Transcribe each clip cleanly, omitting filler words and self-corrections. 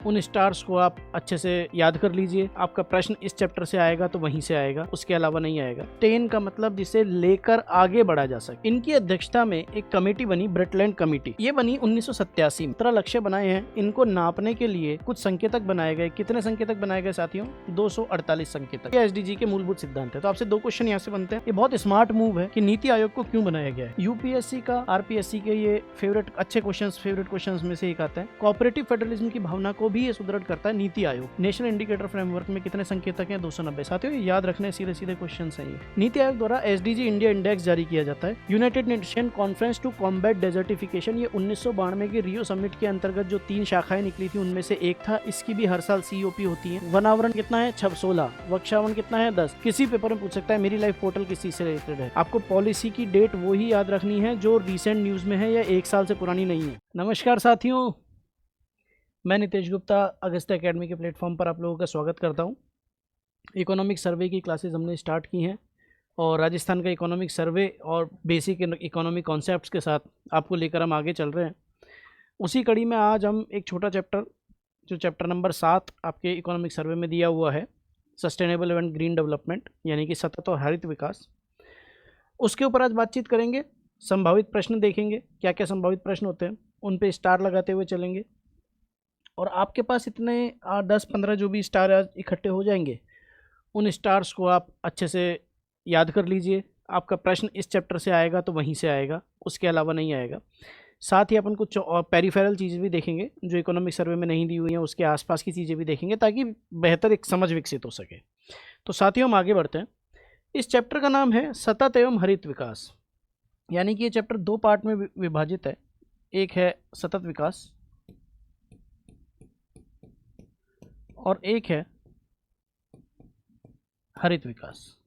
उन स्टार्स को आप अच्छे से याद कर लीजिए। आपका प्रश्न इस चैप्टर से आएगा तो वहीं से आएगा, उसके अलावा नहीं आएगा। 10 का मतलब जिसे लेकर आगे बढ़ा जा सके। इनकी अध्यक्षता में एक कमेटी बनी, ब्रिटलैंड कमेटी। ये बनी 1987 में। 17 लक्ष्य बनाए हैं। इनको नापने के लिए कुछ संकेतक बनाए गए। कितने संकेतक बनाए गए साथियों? 248 संकेतक। ये एसडीजी के मूलभूत सिद्धांत है। तो आपसे 2 क्वेश्चन यहाँ से बनते हैं। ये बहुत स्मार्ट मूव है कि नीति आयोग को क्यों बनाया गया है। यूपीएससी का, आरपीएससी के ये फेवरेट क्वेश्चंस में से एक आता है। कोऑपरेटिव फेडरलिज्म की भावना को भी ये सुदृढ़ करता है NITI Aayog. National indicator framework में कितने संकेतक हैं? 290। साथियों ये याद रखने सीधे सीधे क्वेश्चन है। नीति आयोग द्वारा एसडीजी इंडिया इंडेक्स जारी किया जाता है। United Nation Conference to Combat Desertification, ये 1992 के रियो समिट के अंतर्गत जो 3 शाखाएं निकली थी उनमें से एक था। इसकी भी हर साल सीओपी होती है। वनावरण कितना है? 16। वृक्षावरण कितना है? 10। किसी पेपर में पूछ सकता है। मेरी लाइफ पोर्टल किस चीज से रिलेटेड है। आपको पॉलिसी की डेट वो ही याद रखनी है जो रिसेंट न्यूज में है या 1 साल से पुरानी नहीं है। नमस्कार साथियों, मैं नितेश गुप्ता अगस्त्य एकेडमी के प्लेटफॉर्म पर आप लोगों का स्वागत करता हूं। इकोनॉमिक सर्वे की क्लासेस हमने स्टार्ट की हैं और राजस्थान का इकोनॉमिक सर्वे और बेसिक इकोनॉमिक कॉन्सेप्ट्स के साथ आपको लेकर हम आगे चल रहे हैं। उसी कड़ी में आज हम एक छोटा चैप्टर, जो चैप्टर नंबर 7 आपके इकोनॉमिक सर्वे में दिया हुआ है, सस्टेनेबल एंड ग्रीन डेवलपमेंट, यानी कि सतत और हरित विकास, उसके ऊपर आज बातचीत करेंगे। संभावित प्रश्न देखेंगे, क्या क्या संभावित प्रश्न होते हैं, उन पे स्टार लगाते हुए चलेंगे। और आपके पास इतने 10-15 जो भी स्टार आज इकट्ठे हो जाएंगे, उन स्टार्स को आप अच्छे से याद कर लीजिए। आपका प्रश्न इस चैप्टर से आएगा तो वहीं से आएगा, उसके अलावा नहीं आएगा। साथ ही अपन कुछ और पेरिफेरल चीज़ें भी देखेंगे जो इकोनॉमिक सर्वे में नहीं दी हुई हैं, उसके आसपास की चीज़ें भी देखेंगे ताकि बेहतर एक समझ विकसित हो सके। तो साथियों हम आगे बढ़ते हैं। इस चैप्टर का नाम है सतत एवं हरित विकास, यानी कि ये चैप्टर 2 पार्ट में विभाजित है। एक है सतत विकास और एक है हरित विकास।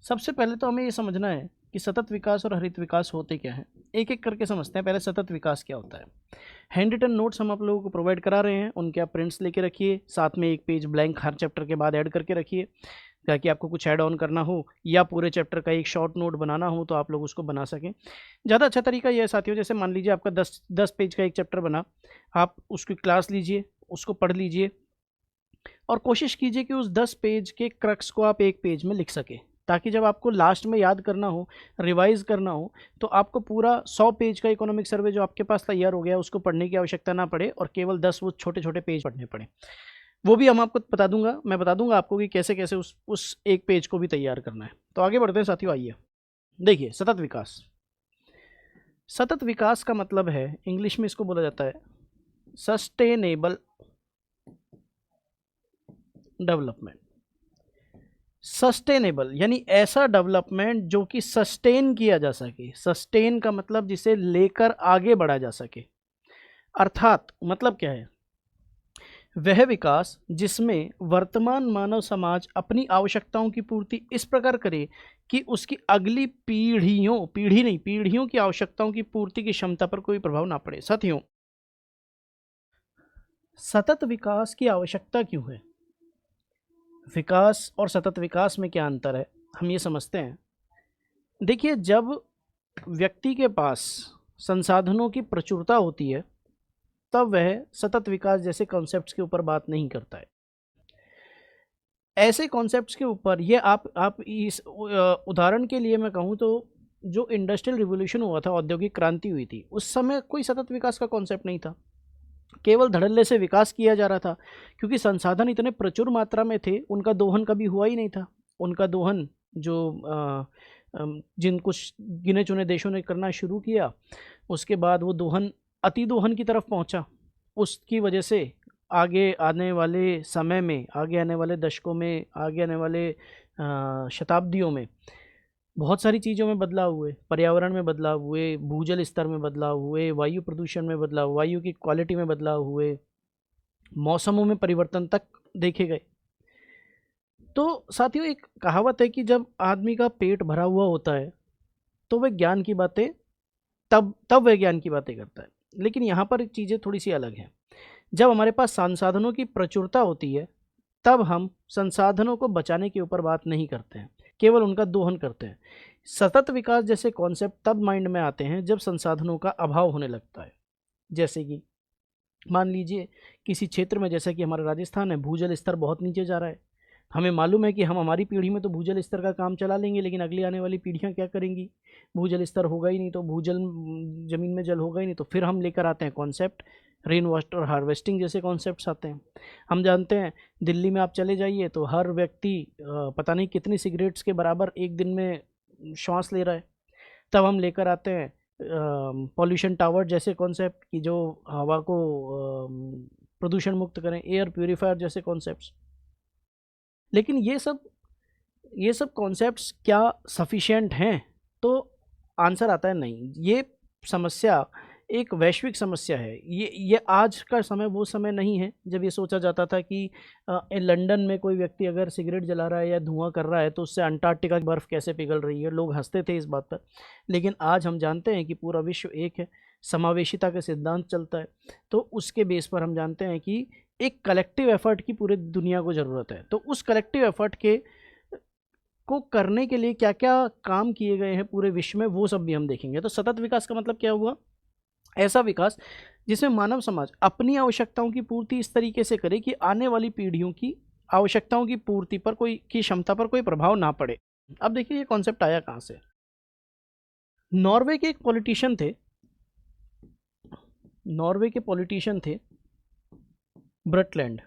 सबसे पहले तो हमें ये समझना है कि सतत विकास और हरित विकास होते क्या हैं। एक एक करके समझते हैं। पहले सतत विकास क्या होता है। हैंड रिटन नोट्स हम आप लोगों को प्रोवाइड करा रहे हैं, उनके आप प्रिंट्स लेके रखिए। साथ में एक पेज ब्लैंक हर चैप्टर के बाद ऐड करके रखिए, ताकि आपको कुछ ऐड ऑन करना हो या पूरे चैप्टर का एक शॉर्ट नोट बनाना हो तो आप लोग उसको बना सकें। ज़्यादा अच्छा तरीका यह है साथियों, जैसे मान लीजिए आपका 10 पेज का एक चैप्टर बना, आप उसकी क्लास लीजिए, उसको पढ़ लीजिए और कोशिश कीजिए कि उस 10 पेज के क्रक्स को आप एक पेज में लिख सके, ताकि जब आपको लास्ट में याद करना हो, रिवाइज करना हो, तो आपको पूरा 100 पेज का इकोनॉमिक सर्वे जो आपके पास तैयार हो गया उसको पढ़ने की आवश्यकता ना पड़े और केवल 10 वो छोटे छोटे पेज पढ़ने पड़े। वो भी हम आपको बता दूंगा, मैं बता दूंगा आपको कि कैसे कैसे उस एक पेज को भी तैयार करना है। तो आगे बढ़ते हैं साथियों, आइए देखिए सतत विकास। सतत विकास का मतलब है, इंग्लिश में इसको बोला जाता है सस्टेनेबल डेवलपमेंट। सस्टेनेबल यानी ऐसा डेवलपमेंट जो कि सस्टेन किया जा सके। सस्टेन का मतलब जिसे लेकर आगे बढ़ा जा सके। अर्थात मतलब क्या है? वह विकास जिसमें वर्तमान मानव समाज अपनी आवश्यकताओं की पूर्ति इस प्रकार करे कि उसकी अगली पीढ़ियों की आवश्यकताओं की पूर्ति की क्षमता पर कोई प्रभाव ना पड़े। साथियों, सतत विकास की आवश्यकता क्यों है? विकास और सतत विकास में क्या अंतर है, हम ये समझते हैं। देखिए, जब व्यक्ति के पास संसाधनों की प्रचुरता होती है तब वह सतत विकास जैसे कॉन्सेप्ट्स के ऊपर बात नहीं करता है। ऐसे कॉन्सेप्ट्स के ऊपर ये आप इस उदाहरण के लिए मैं कहूँ तो जो इंडस्ट्रियल रिवोल्यूशन हुआ था, औद्योगिक क्रांति हुई थी, उस समय कोई सतत विकास का कॉन्सेप्ट नहीं था। केवल धड़ल्ले से विकास किया जा रहा था, क्योंकि संसाधन इतने प्रचुर मात्रा में थे, उनका दोहन कभी हुआ ही नहीं था। उनका दोहन जो जिन कुछ गिने चुने देशों ने करना शुरू किया, उसके बाद वो दोहन अति दोहन की तरफ पहुंचा। उसकी वजह से आगे आने वाले समय में, आगे आने वाले दशकों में, आगे आने वाले शताब्दियों में बहुत सारी चीज़ों में बदलाव हुए। पर्यावरण में बदलाव हुए, भूजल स्तर में बदलाव हुए, वायु प्रदूषण में बदलाव, वायु की क्वालिटी में बदलाव हुए, मौसमों में परिवर्तन तक देखे गए। तो साथियों, एक कहावत है कि जब आदमी का पेट भरा हुआ होता है तो वह ज्ञान की बातें तब वह ज्ञान की बातें करता है। लेकिन यहाँ पर चीज़ें थोड़ी सी अलग हैं। जब हमारे पास संसाधनों की प्रचुरता होती है तब हम संसाधनों को बचाने के ऊपर बात नहीं करते हैं, केवल उनका दोहन करते हैं। सतत विकास जैसे कॉन्सेप्ट तब माइंड में आते हैं जब संसाधनों का अभाव होने लगता है। जैसे कि मान लीजिए किसी क्षेत्र में, जैसा कि हमारा राजस्थान है, भूजल स्तर बहुत नीचे जा रहा है। हमें मालूम है कि हम हमारी पीढ़ी में तो भूजल स्तर का काम चला लेंगे, लेकिन अगली आने वाली पीढ़ियां क्या करेंगी? भूजल स्तर होगा ही नहीं, तो भूजल ज़मीन में जल होगा ही नहीं, तो फिर हम लेकर आते हैं कॉन्सेप्ट रेन वाटर हार्वेस्टिंग जैसे कॉन्सेप्ट्स आते हैं। हम जानते हैं दिल्ली में आप चले जाइए तो हर व्यक्ति पता नहीं कितनी सिगरेट्स के बराबर एक दिन में श्वास ले रहा है। तब हम लेकर आते हैं पॉल्यूशन टावर जैसे कॉन्सेप्ट की जो हवा को प्रदूषण मुक्त करें, एयर प्यूरीफायर जैसे कॉन्सेप्ट्स। लेकिन ये सब कॉन्सेप्ट्स क्या सफिशिएंट हैं? तो आंसर आता है नहीं। ये समस्या एक वैश्विक समस्या है। ये आज का समय वो समय नहीं है जब ये सोचा जाता था कि लंदन में कोई व्यक्ति अगर सिगरेट जला रहा है या धुआं कर रहा है तो उससे अंटार्कटिका की बर्फ़ कैसे पिघल रही है, लोग हंसते थे इस बात पर। लेकिन आज हम जानते हैं कि पूरा विश्व एक है, समावेशिता का सिद्धांत चलता है, तो उसके बेस पर हम जानते हैं कि एक कलेक्टिव एफर्ट की पूरे दुनिया को ज़रूरत है। तो उस कलेक्टिव एफर्ट को करने के लिए क्या क्या काम किए गए हैं पूरे विश्व में, वो सब भी हम देखेंगे। तो सतत विकास का मतलब क्या हुआ? ऐसा विकास जिसमें मानव समाज अपनी आवश्यकताओं की पूर्ति इस तरीके से करे कि आने वाली पीढ़ियों की आवश्यकताओं की पूर्ति पर क्षमता पर कोई प्रभाव ना पड़े। अब देखिए ये कॉन्सेप्ट आया कहाँ से। नॉर्वे के एक पॉलिटिशियन थे, ब्रटलैंड।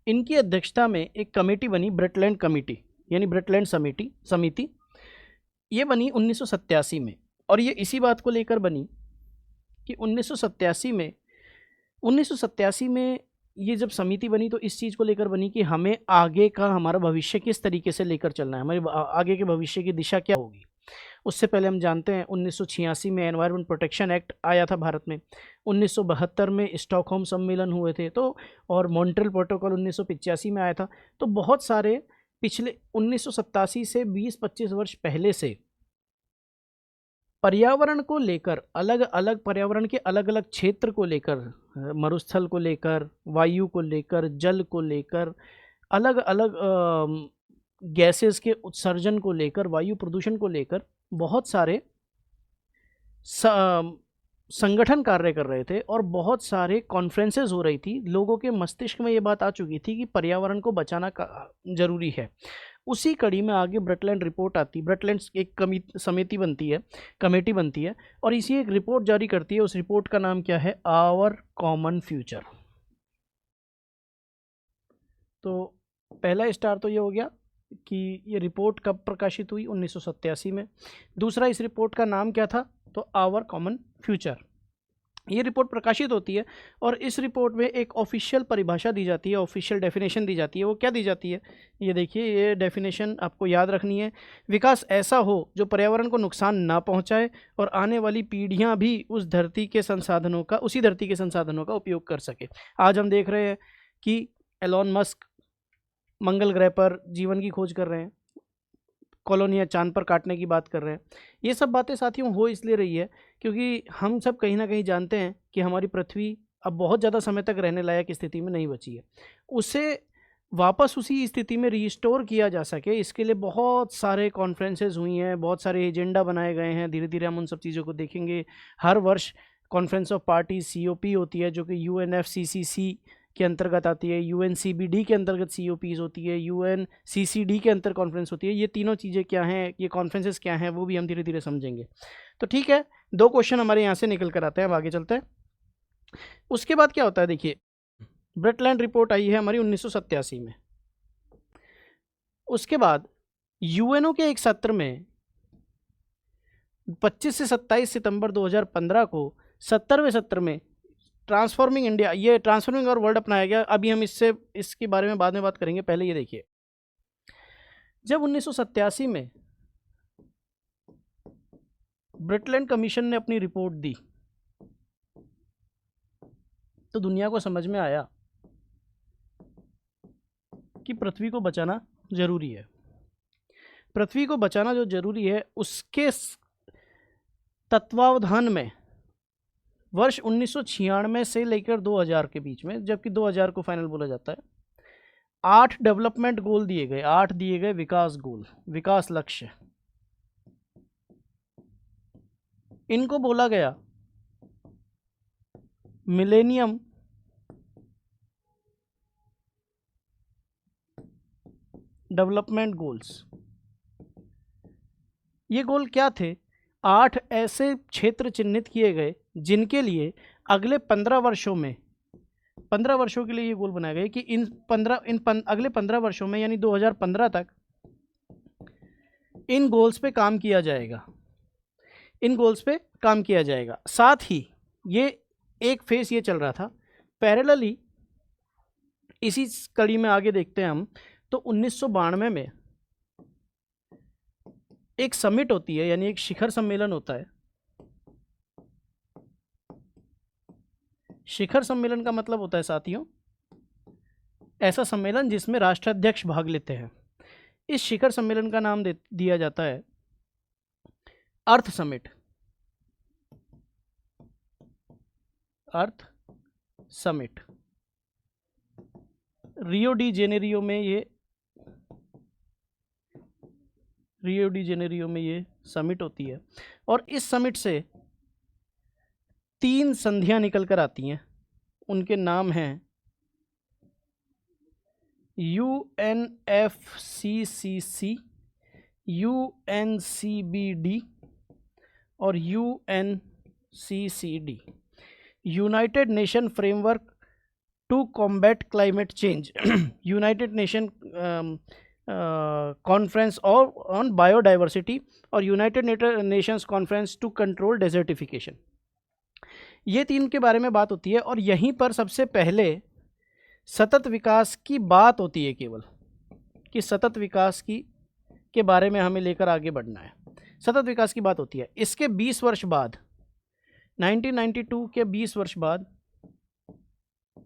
इनकी अध्यक्षता में एक कमेटी बनी, ब्रटलैंड कमेटी यानी ब्रटलैंड समिति। ये बनी 1987 में, और ये इसी बात को लेकर बनी कि 1987 में ये जब समिति बनी तो इस चीज़ को लेकर बनी कि हमें आगे का हमारा भविष्य किस तरीके से लेकर चलना है, हमारे आगे के भविष्य की दिशा क्या होगी। उससे पहले हम जानते हैं 1986 में एनवायरनमेंट प्रोटेक्शन एक्ट आया था भारत में, 1972 में स्टॉकहोम सम्मेलन हुए थे, तो और मॉन्ट्रियल प्रोटोकॉल 1985 में आया था। तो बहुत सारे पिछले 1987 से 20-25 वर्ष पहले से पर्यावरण को लेकर, अलग अलग पर्यावरण के अलग अलग क्षेत्र को लेकर, मरुस्थल को लेकर, वायु को लेकर, जल को लेकर, अलग अलग गैसेस के उत्सर्जन को लेकर, वायु प्रदूषण को लेकर बहुत सारे संगठन कार्य कर रहे थे और बहुत सारे कॉन्फ्रेंसेस हो रही थी। लोगों के मस्तिष्क में ये बात आ चुकी थी कि पर्यावरण को बचाना जरूरी है। उसी कड़ी में आगे ब्रटलैंड रिपोर्ट आती, ब्रटलैंड एक कमेटी बनती है और इसी एक रिपोर्ट जारी करती है। उस रिपोर्ट का नाम क्या है? Our Common Future. तो पहला स्टार तो ये हो गया कि ये रिपोर्ट कब प्रकाशित हुई? 1987 में। दूसरा, इस रिपोर्ट का नाम क्या था? तो आवर कॉमन फ्यूचर। ये रिपोर्ट प्रकाशित होती है और इस रिपोर्ट में एक ऑफिशियल परिभाषा दी जाती है, ऑफिशियल डेफिनेशन दी जाती है। वो क्या दी जाती है? ये देखिए, ये डेफिनेशन आपको याद रखनी है। विकास ऐसा हो जो पर्यावरण को नुकसान ना पहुंचाए और आने वाली पीढ़ियां भी उसी धरती के संसाधनों का उपयोग कर सके। आज हम देख रहे हैं कि एलॉन मस्क मंगल ग्रह पर जीवन की खोज कर रहे हैं, कॉलोनियाँ चांद पर काटने की बात कर रहे हैं। ये सब बातें साथियों हो इसलिए रही है क्योंकि हम सब कहीं ना कहीं जानते हैं कि हमारी पृथ्वी अब बहुत ज़्यादा समय तक रहने लायक स्थिति में नहीं बची है। उसे वापस उसी स्थिति में रिस्टोर किया जा सके, इसके लिए बहुत सारे कॉन्फ्रेंसेस हुई हैं, बहुत सारे एजेंडा बनाए गए हैं। धीरे धीरे हम उन सब चीज़ों को देखेंगे। हर वर्ष कॉन्फ्रेंस ऑफ पार्टीज COP होती है, जो कि UNFCCC के अंतर्गत आती है, UNCBD के अंतर्गत COPs होती है, UNCCD के अंतर कॉन्फ्रेंस होती है। ये तीनों चीज़ें क्या हैं, ये कॉन्फ्रेंसेस क्या हैं, वो भी हम धीरे धीरे समझेंगे। तो ठीक है, 2 क्वेश्चन हमारे यहाँ से निकल कर आते हैं। अब आगे चलते हैं। उसके बाद क्या होता है, देखिए ब्रटलैंड रिपोर्ट आई है हमारी 1987 में। उसके बाद UNO के एक सत्र में 25 से 27 सितंबर 2015 को 70वें सत्र में ट्रांसफॉर्मिंग इंडिया, ये ट्रांसफॉर्मिंग और वर्ल्ड अपनाया गया। अभी हम इसके बारे में बाद में बात करेंगे। पहले ये देखिए, जब 1987 में ब्रटलैंड कमीशन ने अपनी रिपोर्ट दी तो दुनिया को समझ में आया कि पृथ्वी को बचाना जरूरी है। पृथ्वी को बचाना जो जरूरी है, उसके तत्वावधान में वर्ष 1996 से लेकर 2000 के बीच में, जबकि 2000 को फाइनल बोला जाता है, 8 डेवलपमेंट गोल दिए गए, 8 दिए गए विकास गोल, विकास लक्ष्य। इनको बोला गया मिलेनियम डेवलपमेंट गोल्स। ये गोल क्या थे? 8 ऐसे क्षेत्र चिन्हित किए गए जिनके लिए अगले 15 वर्षों में, 15 वर्षों के लिए ये गोल बनाए गए कि अगले 15 वर्षों में यानी 2015 तक इन गोल्स पे काम किया जाएगा, इन गोल्स पे काम किया जाएगा। साथ ही ये एक फेस ये चल रहा था, पैरेलली इसी कड़ी में आगे देखते हैं हम, तो 1992 में एक समिट होती है, यानी एक शिखर सम्मेलन होता है। शिखर सम्मेलन का मतलब होता है साथियों ऐसा सम्मेलन जिसमें राष्ट्राध्यक्ष भाग लेते हैं। इस शिखर सम्मेलन का नाम दिया जाता है अर्थ समिट। अर्थ समिट रियो डी जेनेरियो में ये समिट होती है। और इस समिट से 3 संधियां निकल कर आती हैं, उनके नाम हैं UNFCCC, UNCBD और UNCCD, United Nation framework to combat climate change, United Nation conference on biodiversity और United Nations conference to control desertification. ये 3 के बारे में बात होती है। और यहीं पर सबसे पहले सतत विकास की बात होती है, केवल कि सतत विकास के बारे में हमें लेकर आगे बढ़ना है, सतत विकास की बात होती है। इसके 20 वर्ष बाद 1992 के 20 वर्ष बाद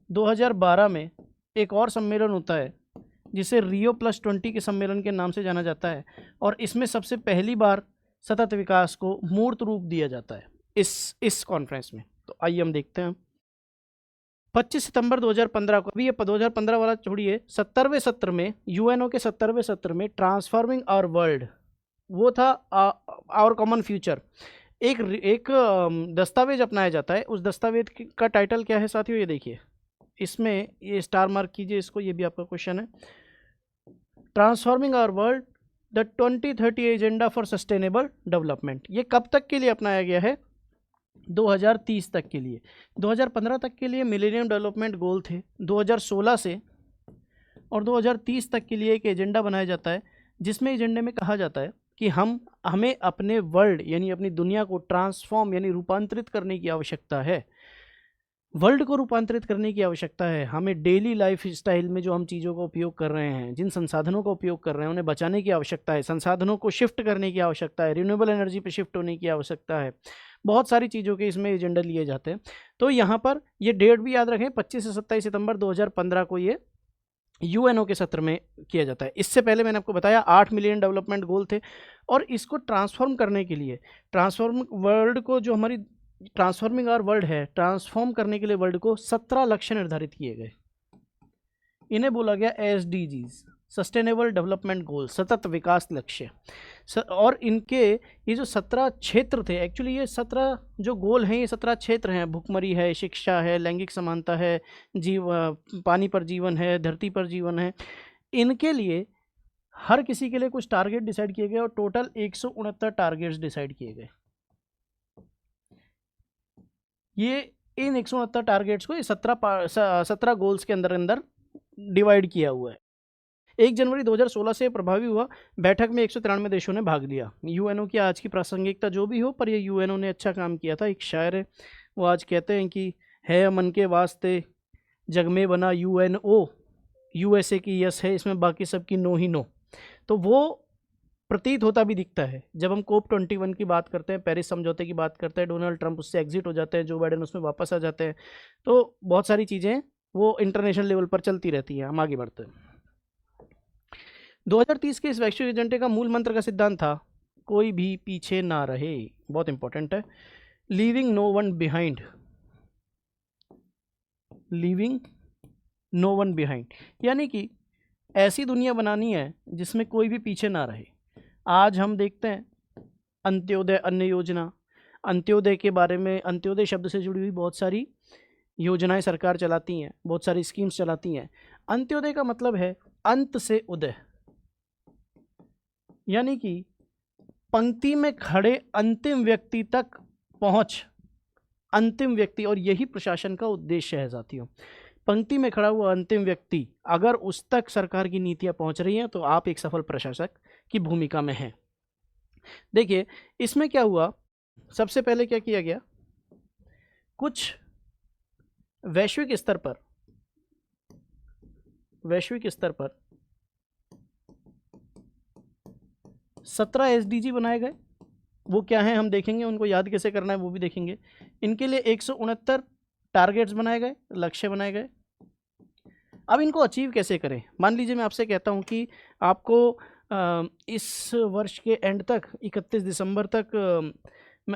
2012 में एक और सम्मेलन होता है जिसे रियो +20 के सम्मेलन के नाम से जाना जाता है। और इसमें सबसे पहली बार सतत विकास को मूर्त रूप दिया जाता है इस कॉन्फ्रेंस में। तो आइए हम देखते हैं। 25 सितंबर 2015 को, अभी ये 2015 वाला छोड़िए, 70वें सत्र में, यूएनओ के 70वें सत्र में ट्रांसफॉर्मिंग आवर वर्ल्ड, वो था आवर कॉमन फ्यूचर, एक दस्तावेज अपनाया जाता है। उस दस्तावेज का टाइटल क्या है साथियों? ये देखिए, इसमें ये स्टार मार्क कीजिए इसको, ये भी आपका क्वेश्चन है। Transforming Our World the 2030 Agenda for Sustainable Development. ये कब तक के लिए अपनाया गया है? 2030 तक के लिए। 2015 तक के लिए मिलेनियम डेवलपमेंट गोल थे। 2016 से और 2030 तक के लिए एक एजेंडा बनाया जाता है, जिसमें एजेंडे में कहा जाता है कि हमें अपने वर्ल्ड यानी अपनी दुनिया को ट्रांसफॉर्म यानी रूपांतरित करने की आवश्यकता है। वर्ल्ड को रूपांतरित करने की आवश्यकता है। हमें डेली लाइफ स्टाइल में जो हम चीज़ों का उपयोग कर रहे हैं, जिन संसाधनों का उपयोग कर रहे हैं, उन्हें बचाने की आवश्यकता है। संसाधनों को शिफ्ट करने की आवश्यकता है। रिन्यूएबल एनर्जी पे शिफ्ट होने की आवश्यकता है। बहुत सारी चीज़ों के इसमें एजेंडा लिए जाते हैं। तो यहाँ पर ये डेट भी याद रखें, 25 से 27 सितंबर 2015 को ये यूएनओ के सत्र में किया जाता है। इससे पहले मैंने आपको बताया 8 मिलियन डेवलपमेंट गोल थे। और इसको ट्रांसफॉर्म करने के लिए, ट्रांसफॉर्मिंग आवर वर्ल्ड है, ट्रांसफॉर्म करने के लिए वर्ल्ड को 17 लक्ष्य निर्धारित किए गए। इन्हें बोला गया SDGs, सस्टेनेबल डेवलपमेंट गोल, सतत विकास लक्ष्य। और इनके ये जो 17 क्षेत्र थे, एक्चुअली ये 17 जो गोल हैं, ये 17 क्षेत्र हैं। भुखमरी है, शिक्षा है, लैंगिक समानता है, पानी पर जीवन है, धरती पर जीवन है। इनके लिए हर किसी के लिए कुछ टारगेट डिसाइड किए गए और टोटल 169 टारगेट्स डिसाइड किए गए। ये इन 169 टारगेट्स को 17 गोल्स के अंदर डिवाइड किया हुआ है। 1 जनवरी 2016 से प्रभावी हुआ। बैठक में 193 देशों ने भाग लिया। यूएनओ की आज की प्रासंगिकता जो भी हो, पर ये यूएनओ ने अच्छा काम किया था। एक शायर है, वो आज कहते हैं कि है अमन के वास्ते जग में बना यूएनओ, यूएसए की यस है, इसमें बाकी सबकी नो ही नो। तो वो प्रतीत होता भी दिखता है जब हम COP21 की बात करते हैं, पेरिस समझौते की बात करते हैं। डोनाल्ड ट्रंप उससे एग्जिट हो जाते हैं, जो बाइडेन उसमें वापस आ जाते हैं। तो बहुत सारी चीज़ें वो इंटरनेशनल लेवल पर चलती रहती हैं। हम आगे बढ़ते हैं। 2030 के इस वैश्विक एजेंडे का मूल मंत्र का सिद्धांत था, कोई भी पीछे ना रहे। बहुत इंपॉर्टेंट है, leaving no one behind, leaving no one behind, यानी कि ऐसी दुनिया बनानी है जिसमें कोई भी पीछे ना रहे। आज हम देखते हैं अंत्योदय अन्न योजना, अंत्योदय के बारे में, अंत्योदय शब्द से जुड़ी हुई बहुत सारी योजनाएं सरकार चलाती हैं, बहुत सारी स्कीम्स चलाती हैं। अंत्योदय का मतलब है अंत से उदय, यानी कि पंक्ति में खड़े अंतिम व्यक्ति तक पहुंच, अंतिम व्यक्ति, और यही प्रशासन का उद्देश्य है साथियों। पंक्ति में खड़ा हुआ अंतिम व्यक्ति, अगर उस तक सरकार की नीतियां पहुंच रही हैं तो आप एक सफल प्रशासक की भूमिका में हैं। देखिए इसमें क्या हुआ, सबसे पहले क्या किया गया, कुछ वैश्विक स्तर पर 17 SDG बनाए गए। वो क्या हैं हम देखेंगे, उनको याद कैसे करना है वो भी देखेंगे। इनके लिए 169 टारगेट्स बनाए गए, लक्ष्य बनाए गए। अब इनको अचीव कैसे करें। मान लीजिए मैं आपसे कहता हूं कि आपको इस वर्ष के एंड तक 31 दिसंबर तक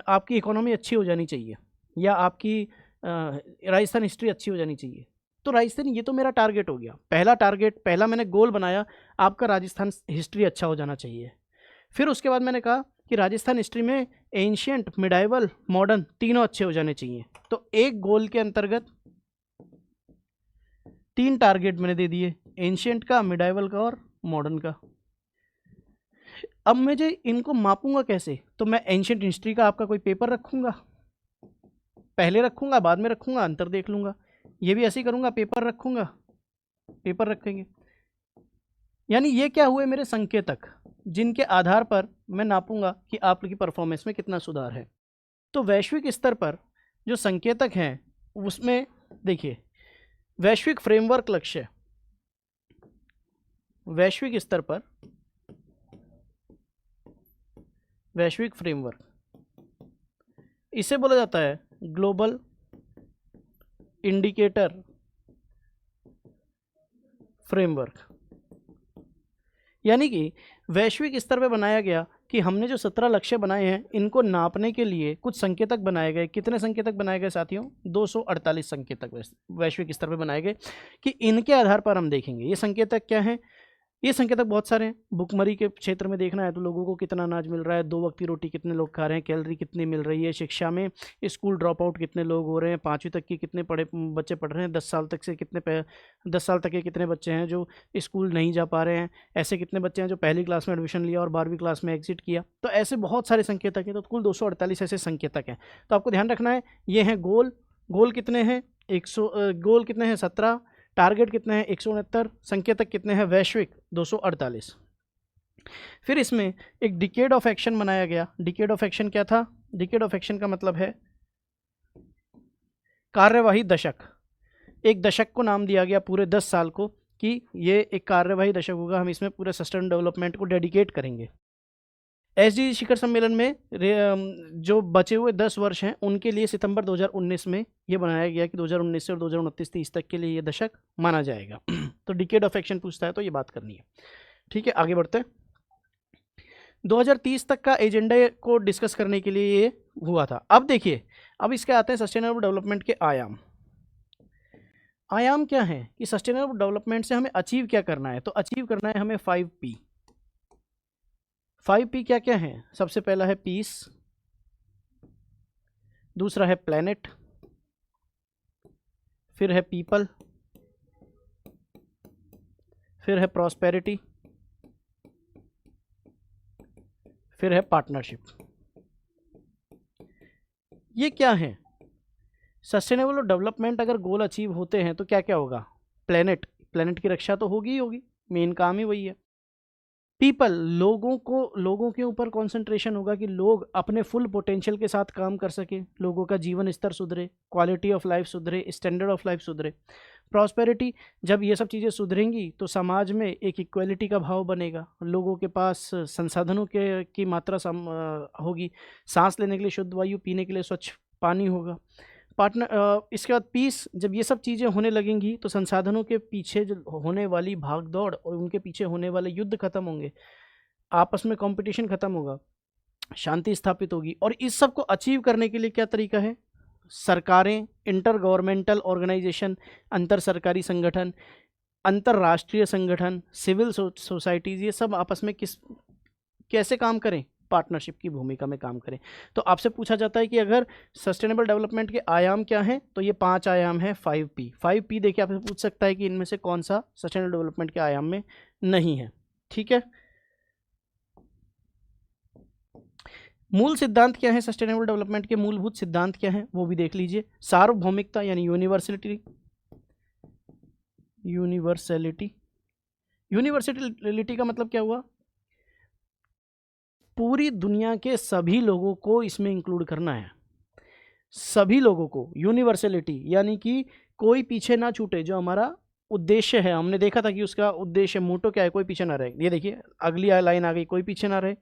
आपकी इकोनॉमी अच्छी हो जानी चाहिए, या आपकी राजस्थान हिस्ट्री अच्छी हो जानी चाहिए। तो राजस्थान, ये तो मेरा टारगेट हो गया, पहला मैंने गोल बनाया, आपका राजस्थान हिस्ट्री अच्छा हो जाना चाहिए। फिर उसके बाद मैंने कहा कि राजस्थान हिस्ट्री में एंशियंट, मिडाइवल, मॉडर्न तीनों अच्छे हो जाने चाहिए। तो एक गोल के अंतर्गत 3 टारगेट मैंने दे दिए, एंशियंट का, मिडाइवल का और मॉडर्न का। अब मुझे इनको मापूंगा कैसे, तो मैं एंशियंट हिस्ट्री का आपका कोई पेपर रखूंगा, पहले रखूंगा बाद में रखूंगा, अंतर देख लूंगा। ये भी ऐसे ही करूंगा, पेपर रखूंगा, पेपर रखेंगे। यानी ये क्या हुए मेरे संकेतक, जिनके आधार पर मैं नापूंगा कि आपकी परफॉर्मेंस में कितना सुधार है। तो वैश्विक स्तर पर जो संकेतक हैं उसमें देखिए, वैश्विक फ्रेमवर्क लक्ष्य, वैश्विक स्तर पर वैश्विक फ्रेमवर्क, इसे बोला जाता है ग्लोबल इंडिकेटर फ्रेमवर्क। यानी कि वैश्विक स्तर पर बनाया गया कि हमने जो 17 लक्ष्य बनाए हैं, इनको नापने के लिए कुछ संकेतक बनाए गए। कितने संकेतक बनाए गए साथियों, 248 संकेतक वैश्विक स्तर पर बनाए गए, कि इनके आधार पर हम देखेंगे ये संकेतक क्या हैं। ये संकेतक बहुत सारे हैं। भुखमरी के क्षेत्र में देखना है तो लोगों को कितना अनाज मिल रहा है, 2 वक्त की रोटी कितने लोग खा रहे हैं, कैलोरी कितनी मिल रही है, शिक्षा में स्कूल ड्रॉप आउट कितने लोग हो रहे हैं, 5वीं तक की कितने बच्चे पढ़ रहे हैं, 10 साल तक से 10 साल तक के कितने बच्चे हैं जो स्कूल नहीं जा पा रहे हैं, ऐसे कितने बच्चे हैं जो पहली क्लास में एडमिशन लिया और 12वीं क्लास में एग्जिट किया। तो ऐसे बहुत सारे संकेतक हैं, तो कुल 248 ऐसे संकेतक हैं। तो आपको ध्यान रखना है, ये हैं गोल कितने हैं, 17, टारगेट कितने हैं 169, संकेतक कितने हैं वैश्विक 248। फिर इसमें एक डिकेड ऑफ एक्शन बनाया गया। डिकेड ऑफ एक्शन क्या था, डिकेड ऑफ एक्शन का मतलब है कार्यवाही दशक। एक दशक को नाम दिया गया पूरे 10 साल को, कि ये एक कार्यवाही दशक होगा, हम इसमें पूरे सस्टेन डेवलपमेंट को डेडिकेट करेंगे। SDG शिखर सम्मेलन में जो बचे हुए 10 वर्ष हैं उनके लिए सितंबर 2019 में ये बनाया गया कि 2019 से और 2029-30 तक के लिए ये दशक माना जाएगा। तो डिकेड ऑफ एक्शन पूछता है तो ये बात करनी है। ठीक है, आगे बढ़ते हैं। 2030 तक का एजेंडा को डिस्कस करने के लिए ये हुआ था। अब देखिए, अब इसके आते हैं सस्टेनेबल डेवलपमेंट के आयाम। आयाम क्या है कि सस्टेनेबल डेवलपमेंट से हमें अचीव क्या करना है, तो अचीव करना है हमें 5P। 5P क्या क्या है, सबसे पहला है पीस, दूसरा है प्लेनेट, फिर है पीपल, फिर है प्रॉस्पेरिटी, फिर है पार्टनरशिप। ये क्या है, सस्टेनेबल डेवलपमेंट अगर गोल अचीव होते हैं तो क्या क्या होगा, प्लेनेट की रक्षा तो होगी ही होगी, मेन काम ही वही है। पीपल, लोगों के ऊपर कंसंट्रेशन होगा कि लोग अपने फुल पोटेंशियल के साथ काम कर सके, लोगों का जीवन स्तर सुधरे, क्वालिटी ऑफ लाइफ सुधरे, स्टैंडर्ड ऑफ लाइफ सुधरे। प्रॉस्पेरिटी, जब ये सब चीज़ें सुधरेंगी तो समाज में एक इक्वलिटी का भाव बनेगा, लोगों के पास संसाधनों की मात्रा होगी, सांस लेने के लिए शुद्ध वायु, पीने के लिए स्वच्छ पानी होगा। इसके बाद पीस, जब ये सब चीज़ें होने लगेंगी तो संसाधनों के पीछे जो होने वाली भाग दौड़ और उनके पीछे होने वाले युद्ध खत्म होंगे, आपस में कंपटीशन खत्म होगा, शांति स्थापित होगी। और इस सब को अचीव करने के लिए क्या तरीका है, सरकारें, इंटर गवर्नमेंटल ऑर्गेनाइजेशन, अंतर सरकारी संगठन, अंतर्राष्ट्रीय संगठन, सिविल सोसाइटीज़, ये सब आपस में कैसे काम करें, पार्टनरशिप की भूमिका में काम करें। तो आपसे पूछा जाता है कि अगर सस्टेनेबल डेवलपमेंट के आयाम क्या हैं, तो ये 5 आयाम हैं 5P। 5P देखिए आपसे पूछ सकता है कि इनमें से कौन सा सस्टेनेबल डेवलपमेंट के आयाम में नहीं है। ठीक है, मूल सिद्धांत क्या है सस्टेनेबल डेवलपमेंट के, मूलभूत सिद्धांत क्या है वो भी देख लीजिए। सार्वभौमिकता यानी यूनिवर्सलिटी, यूनिवर्सलिटी का मतलब क्या हुआ, पूरी दुनिया के सभी लोगों को इसमें इंक्लूड करना है, सभी लोगों को। यूनिवर्सलिटी यानी कि कोई पीछे ना छूटे, जो हमारा उद्देश्य है, हमने देखा था कि उसका उद्देश्य मोटो क्या है, कोई पीछे ना रहे। ये देखिए अगली लाइन आ गई, कोई पीछे ना रहे।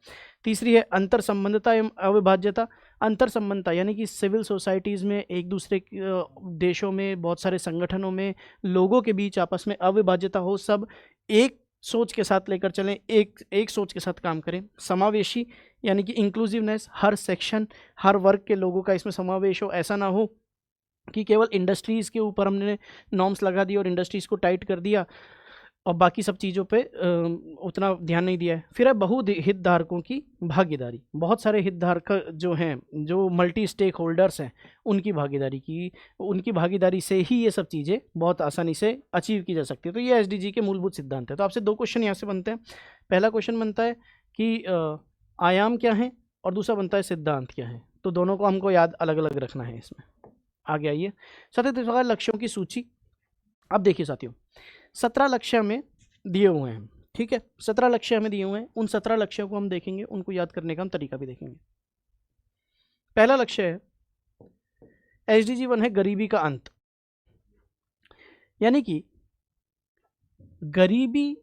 तीसरी है अंतर संबंधता एवं अविभाज्यता। अंतर संबंधता यानी कि सिविल सोसाइटीज़ में, एक दूसरे देशों में, बहुत सारे संगठनों में लोगों के बीच आपस में अविभाज्यता हो, सब एक सोच के साथ लेकर चलें, एक सोच के साथ काम करें। समावेशी यानी कि इंक्लूसिवनेस, हर सेक्शन हर वर्ग के लोगों का इसमें समावेश हो, ऐसा ना हो कि केवल इंडस्ट्रीज़ के ऊपर हमने नॉर्म्स लगा दिए और इंडस्ट्रीज़ को टाइट कर दिया और बाकी सब चीज़ों पे उतना ध्यान नहीं दिया है। फिर है बहु हितधारकों की भागीदारी, बहुत सारे हितधारक जो हैं, जो मल्टी स्टेक होल्डर्स हैं, उनकी भागीदारी से ही ये सब चीज़ें बहुत आसानी से अचीव की जा सकती है। तो ये SDG के मूलभूत सिद्धांत है। तो आपसे 2 क्वेश्चन यहाँ से बनते हैं। पहला क्वेश्चन बनता है कि आयाम क्या है और दूसरा बनता है सिद्धांत क्या है। तो दोनों को हमको याद अलग अलग रखना है। इसमें आगे आइए, 17 लक्ष्यों की सूची। अब देखिए साथियों, 17 लक्ष्य हमें दिए हुए हैं, ठीक है, 17 लक्ष्य हमें दिए हुए हैं। उन 17 लक्ष्यों को हम देखेंगे, उनको याद करने का हम तरीका भी देखेंगे। पहला लक्ष्य है SDG 1 है गरीबी का अंत, यानी कि गरीबी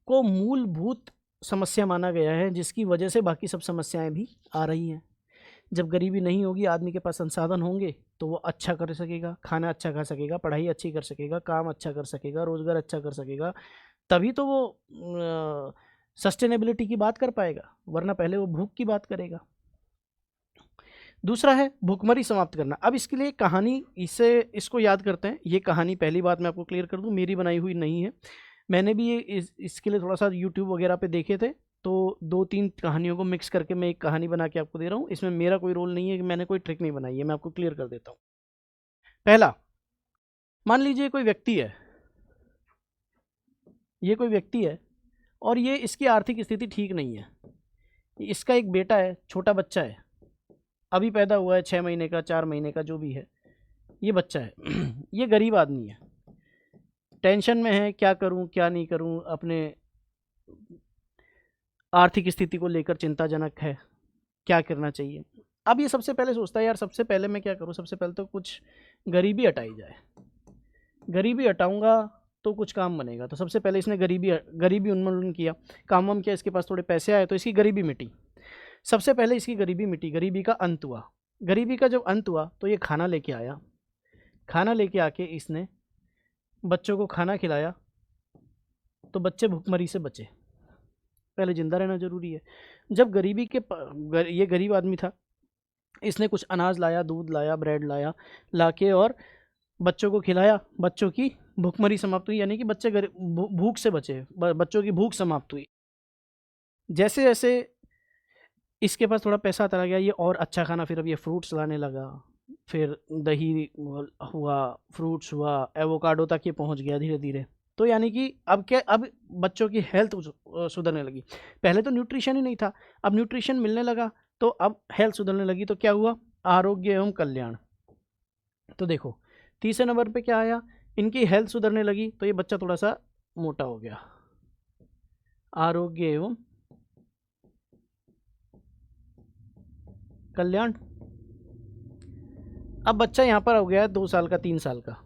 को मूलभूत समस्या माना गया है, जिसकी वजह से बाकी सब समस्याएं भी आ रही हैं। जब गरीबी नहीं होगी, आदमी के पास संसाधन होंगे, तो वो अच्छा कर सकेगा, खाना अच्छा खा सकेगा, पढ़ाई अच्छी कर सकेगा, काम अच्छा कर सकेगा, रोज़गार अच्छा कर सकेगा, तभी तो वो सस्टेनेबिलिटी की बात कर पाएगा, वरना पहले वो भूख की बात करेगा। दूसरा है भूखमरी समाप्त करना। अब इसके लिए कहानी, इसको याद करते हैं। ये कहानी, पहली बात मैं आपको क्लियर कर दूं, मेरी बनाई हुई नहीं है। मैंने भी ये इसके लिए थोड़ा सा यूट्यूब वगैरह पे देखे थे, तो 2-3 कहानियों को मिक्स करके मैं एक कहानी बना के आपको दे रहा हूँ। इसमें मेरा कोई रोल नहीं है, कि मैंने कोई ट्रिक नहीं बनाई है, मैं आपको क्लियर कर देता हूँ। पहला, मान लीजिए कोई व्यक्ति है, ये कोई व्यक्ति है और ये इसकी आर्थिक स्थिति ठीक नहीं है। इसका एक बेटा है, छोटा बच्चा है, अभी पैदा हुआ है, 6 महीने का, 4 महीने का, जो भी है, ये बच्चा है। ये गरीब आदमी है, टेंशन में है, क्या करूं क्या नहीं करूं, अपने आर्थिक स्थिति को लेकर चिंताजनक है, क्या करना चाहिए। अब ये सबसे पहले सोचता है, यार सबसे पहले मैं क्या करूं, सबसे पहले तो कुछ गरीबी हटाई जाए, गरीबी हटाऊंगा तो कुछ काम बनेगा। तो सबसे पहले इसने गरीबी उन्मूलन किया, काम वाम किया, इसके पास थोड़े पैसे आए तो इसकी गरीबी मिटी। सबसे पहले इसकी गरीबी मिटी, गरीबी का अंत हुआ। गरीबी का जब अंत हुआ तो ये खाना लेके आया, खाना लेके आके इसने बच्चों को खाना खिलाया, तो बच्चे भूखमरी से बचे। पहले जिंदा रहना ज़रूरी है। जब गरीबी के ये गरीब आदमी था, इसने कुछ अनाज लाया, दूध लाया, ब्रेड लाया, लाके और बच्चों को खिलाया, बच्चों की भूखमरी समाप्त हुई, यानी कि बच्चे भूख से बचे, बच्चों की भूख समाप्त हुई। जैसे जैसे इसके पास थोड़ा पैसा आता गया, ये और अच्छा खाना, फिर अब ये फ्रूट्स लाने लगा, फिर दही हुआ, फ्रूट्स हुआ, एवोकाडो तक ये पहुंच गया धीरे धीरे। तो यानी कि अब क्या, अब बच्चों की हेल्थ सुधरने लगी। पहले तो न्यूट्रिशन ही नहीं था, अब न्यूट्रिशन मिलने लगा, तो अब हेल्थ सुधरने लगी। तो क्या हुआ, आरोग्य एवं कल्याण। तो देखो तीसरे नंबर पे क्या आया, इनकी हेल्थ सुधरने लगी, तो ये बच्चा थोड़ा सा मोटा हो गया, आरोग्य एवं कल्याण। अब बच्चा यहाँ पर हो गया 2 साल का, 3 साल का।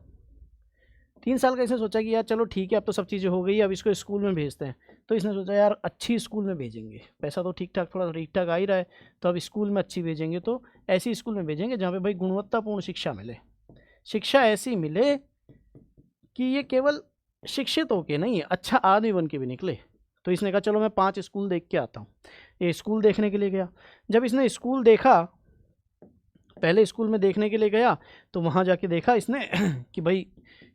3 साल का इसने सोचा कि यार चलो ठीक है, अब तो सब चीज़ें हो गई, अब इसको स्कूल में भेजते हैं। तो इसने सोचा यार अच्छी स्कूल में भेजेंगे, पैसा तो ठीक ठाक, थोड़ा ठीक ठाक आ ही रहा है, तो अब स्कूल में अच्छी भेजेंगे, तो ऐसी स्कूल में भेजेंगे जहाँ पे भाई गुणवत्तापूर्ण शिक्षा मिले, शिक्षा ऐसी मिले कि ये केवल शिक्षित होके नहीं, अच्छा आदमी बन के भी निकले। तो इसने कहा चलो मैं 5 स्कूल देख के आता हूँ। ये स्कूल देखने के लिए गया। जब इसने स्कूल देखा, पहले स्कूल में देखने के लिए गया, तो वहाँ जाके देखा इसने कि भाई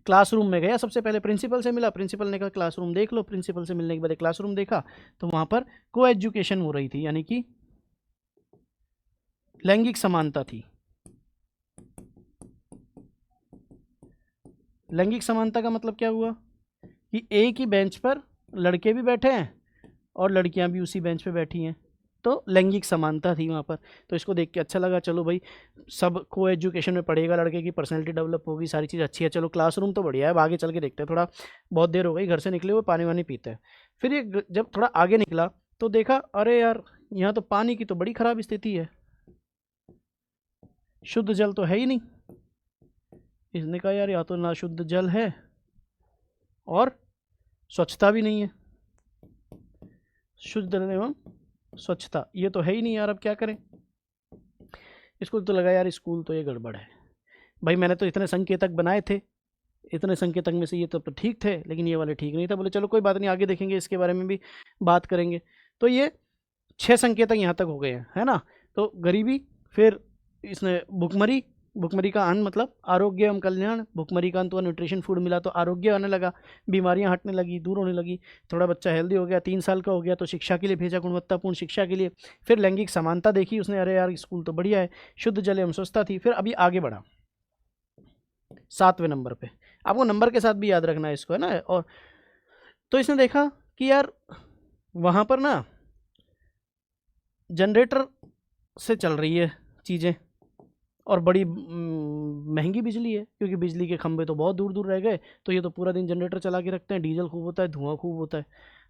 क्लासरूम में गया, सबसे पहले प्रिंसिपल से मिला, प्रिंसिपल ने कहा क्लासरूम देख लो, प्रिंसिपल से मिलने के बाद क्लासरूम देखा तो वहाँ पर को एजुकेशन हो रही थी, यानी कि लैंगिक समानता थी। लैंगिक समानता का मतलब क्या हुआ कि एक ही बेंच पर लड़के भी बैठे हैं और लड़कियां भी उसी बेंच पे बैठी हैं, तो लैंगिक समानता थी वहाँ पर। तो इसको देख के अच्छा लगा, चलो भाई सब को एजुकेशन में पढ़ेगा, लड़के की पर्सनैलिटी डेवलप होगी, सारी चीज़ अच्छी है, चलो क्लासरूम तो बढ़िया है, अब आगे चल के देखते हैं। थोड़ा बहुत देर हो गई घर से निकले हुए, पानी वानी पीते हैं। फिर ये जब थोड़ा आगे निकला तो देखा अरे यार यहाँ तो पानी की तो बड़ी ख़राब स्थिति है, शुद्ध जल तो है ही नहीं। इसने कहा यार या तो ना शुद्ध जल है और स्वच्छता भी नहीं है, शुद्ध जल एवं स्वच्छता ये तो है ही नहीं यार, अब क्या करें। इसको तो लगा यार स्कूल तो ये गड़बड़ है भाई, मैंने तो इतने संकेतक बनाए थे, इतने संकेतक में से ये तो ठीक थे लेकिन ये वाले ठीक नहीं था। बोले चलो कोई बात नहीं, आगे देखेंगे, इसके बारे में भी बात करेंगे। तो ये 6 संकेतक यहाँ तक हो गए हैं, है ना। तो गरीबी, फिर इसने भुखमरी, भुखमरी का अन्न मतलब आरोग्य एवं कल्याण, भुखमरी का अंत हुआ न्यूट्रिशन फूड मिला तो आरोग्य आने लगा, बीमारियां हटने लगी, दूर होने लगी, थोड़ा बच्चा हेल्दी हो गया, 3 साल का हो गया तो शिक्षा के लिए भेजा, गुणवत्तापूर्ण शिक्षा के लिए। फिर लैंगिक समानता देखी उसने, अरे यार स्कूल तो बढ़िया है, शुद्ध जल एवं स्वच्छता थी। फिर अभी आगे बढ़ा 7वें नंबर पे, आपको नंबर के साथ भी याद रखना है इसको, है ना। और तो इसने देखा कि यार वहाँ पर ना जनरेटर से चल रही है चीज़ें और बड़ी महंगी बिजली है, क्योंकि बिजली के खंभे तो बहुत दूर दूर रह गए, तो ये तो पूरा दिन जनरेटर चला के रखते हैं, डीजल खूब होता है, धुआं खूब होता है।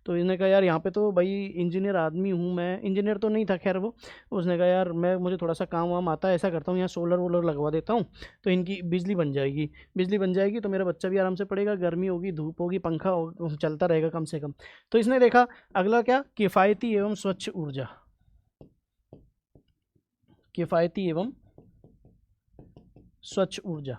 तो इसने कहा यार यहाँ पे तो भाई इंजीनियर आदमी हूँ मैं, इंजीनियर तो नहीं था खैर वो, उसने कहा यार मुझे थोड़ा सा काम वाम आता है, ऐसा करता हूँ यहाँ सोलर वोलर लगवा देता हूँ तो इनकी बिजली बन जाएगी, बिजली बन जाएगी तो मेरा बच्चा भी आराम से पढ़ेगा, गर्मी होगी, धूप होगी, पंखा चलता रहेगा कम से कम। तो इसने देखा अगला क्या, किफ़ायती एवं स्वच्छ ऊर्जा, किफ़ायती एवं स्वच्छ ऊर्जा।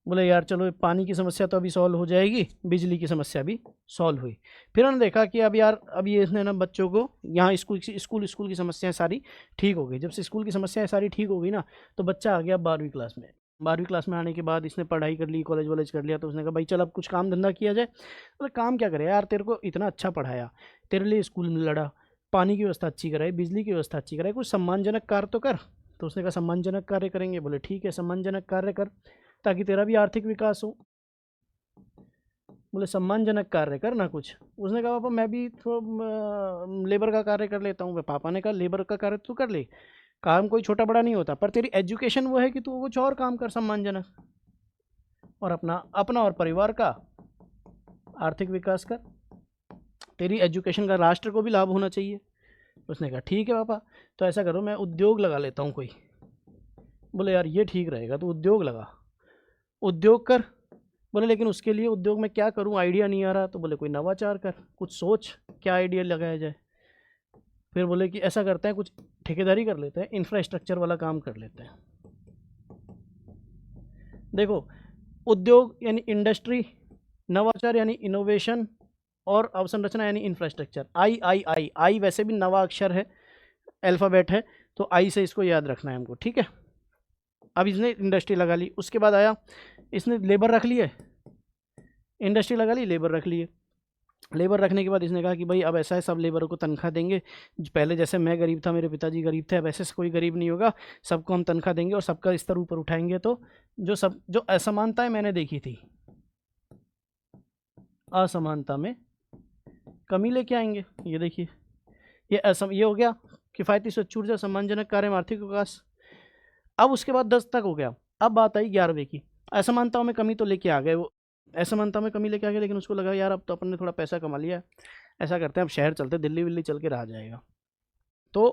बोले यार चलो पानी की समस्या तो अभी सॉल्व हो जाएगी, बिजली की समस्या भी सॉल्व हुई। फिर उन्होंने देखा कि अब यार अब ये इसने ना बच्चों को यहाँ स्कूल की समस्याएं सारी ठीक हो गई। जब से स्कूल की समस्याएं सारी ठीक हो गई ना तो बच्चा आ गया 12वीं क्लास में। 12वीं क्लास में आने के बाद इसने पढ़ाई कर ली, कॉलेज वॉलेज कर लिया, तो उसने कहा भाई चल अब कुछ काम धंधा किया जाए। बोले काम क्या करे यार, तेरे को इतना अच्छा पढ़ाया, तेरे लिए स्कूल में लड़ा, पानी की व्यवस्था अच्छी कराई, बिजली की व्यवस्था अच्छी कराई, कुछ सम्मानजनक कार्य तो कर। तो उसने कहा सम्मानजनक कार्य करेंगे। बोले ठीक है सम्मानजनक कार्य कर ताकि तेरा भी आर्थिक विकास हो। बोले सम्मानजनक कार्य कर ना कुछ। उसने कहा पापा मैं भी थोड़ा लेबर का कार्य कर लेता हूँ। पापा ने कहा लेबर का कार्य तू कर ले, काम कोई छोटा बड़ा नहीं होता, पर तेरी एजुकेशन वो है कि तू कुछ और काम कर सम्मानजनक, और अपना अपना और परिवार का आर्थिक विकास कर, तेरी एजुकेशन का राष्ट्र को भी लाभ होना चाहिए। उसने कहा ठीक है पापा, तो ऐसा करो मैं उद्योग लगा लेता हूँ कोई। बोले यार ये ठीक रहेगा, तो उद्योग लगा, उद्योग कर। बोले लेकिन उसके लिए उद्योग में क्या करूं, आइडिया नहीं आ रहा। तो बोले कोई नवाचार कर, कुछ सोच क्या आइडिया लगाया जाए। फिर बोले कि ऐसा करते हैं कुछ ठेकेदारी कर लेते हैं, इंफ्रास्ट्रक्चर वाला काम कर लेते हैं। देखो उद्योग यानी इंडस्ट्री, नवाचार यानी इनोवेशन, और अवसंरचना यानी इंफ्रास्ट्रक्चर। आई वैसे भी नवा अक्षर है, अल्फ़ाबेट है, तो आई से इसको याद रखना है हमको, ठीक है। अब इसने इंडस्ट्री लगा ली, उसके बाद आया इसने लेबर रख लिए, इंडस्ट्री लगा ली, लेबर रख लिए। लेबर रखने के बाद इसने कहा कि भाई अब ऐसा है सब लेबरों को तनख्वाह देंगे, पहले जैसे मैं गरीब था, मेरे पिताजी गरीब थे, अब ऐसे से कोई गरीब नहीं होगा, सबको हम तनख्वाह देंगे और सबका स्तर ऊपर उठाएंगे। तो जो असमानताएं मैंने देखी थी, असमानता में कमी लेके आएंगे। ये देखिए ये हो गया किफ़ायती स्वच्छ ऊर्जा, सम्मानजनक कार्य में आर्थिक विकास। अब उसके बाद 10 तक हो गया, अब बात आई 11वें की। असमानताओं में कमी तो लेके आ गए वो, असमानता में कमी लेके आ गए, लेकिन उसको लगा यार अब तो अपन ने थोड़ा पैसा कमा लिया है, ऐसा करते हैं अब शहर चलते, दिल्ली विल्ली चल के रहा जाएगा। तो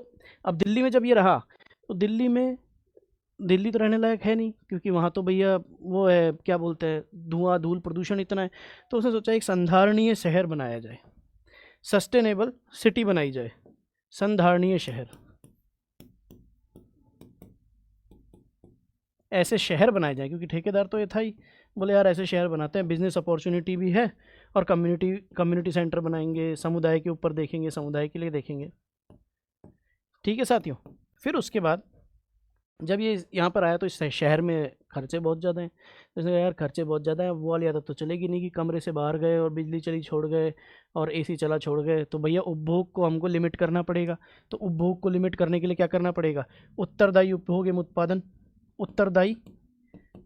अब दिल्ली में जब ये रहा तो दिल्ली तो रहने लायक है नहीं, क्योंकि वहाँ तो भैया वो है क्या बोलते हैं, धुआं धूल प्रदूषण इतना है। तो उसने सोचा एक संधारणीय शहर बनाया जाए, सस्टेनेबल सिटी बनाई जाए, संधारणीय शहर, ऐसे शहर बनाए जाए, क्योंकि ठेकेदार तो ये था ही। बोले यार ऐसे शहर बनाते हैं, बिजनेस अपॉर्चुनिटी भी है, और कम्युनिटी सेंटर बनाएंगे, समुदाय के ऊपर देखेंगे, समुदाय के लिए देखेंगे, ठीक है साथियों। फिर उसके बाद जब ये यहाँ पर आया तो इस शहर में खर्चे बहुत ज़्यादा हैं। तो उसने कहा यार खर्चे बहुत ज़्यादा हैं, वो वाली आदत तो चलेगी नहीं कि कमरे से बाहर गए और बिजली चली छोड़ गए और एसी चला छोड़ गए। तो भैया उपभोग को हमको लिमिट करना पड़ेगा। तो उपभोग को लिमिट करने के लिए क्या करना पड़ेगा? उत्तरदायी उपभोग एवं उत्पादन। उत्तरदायी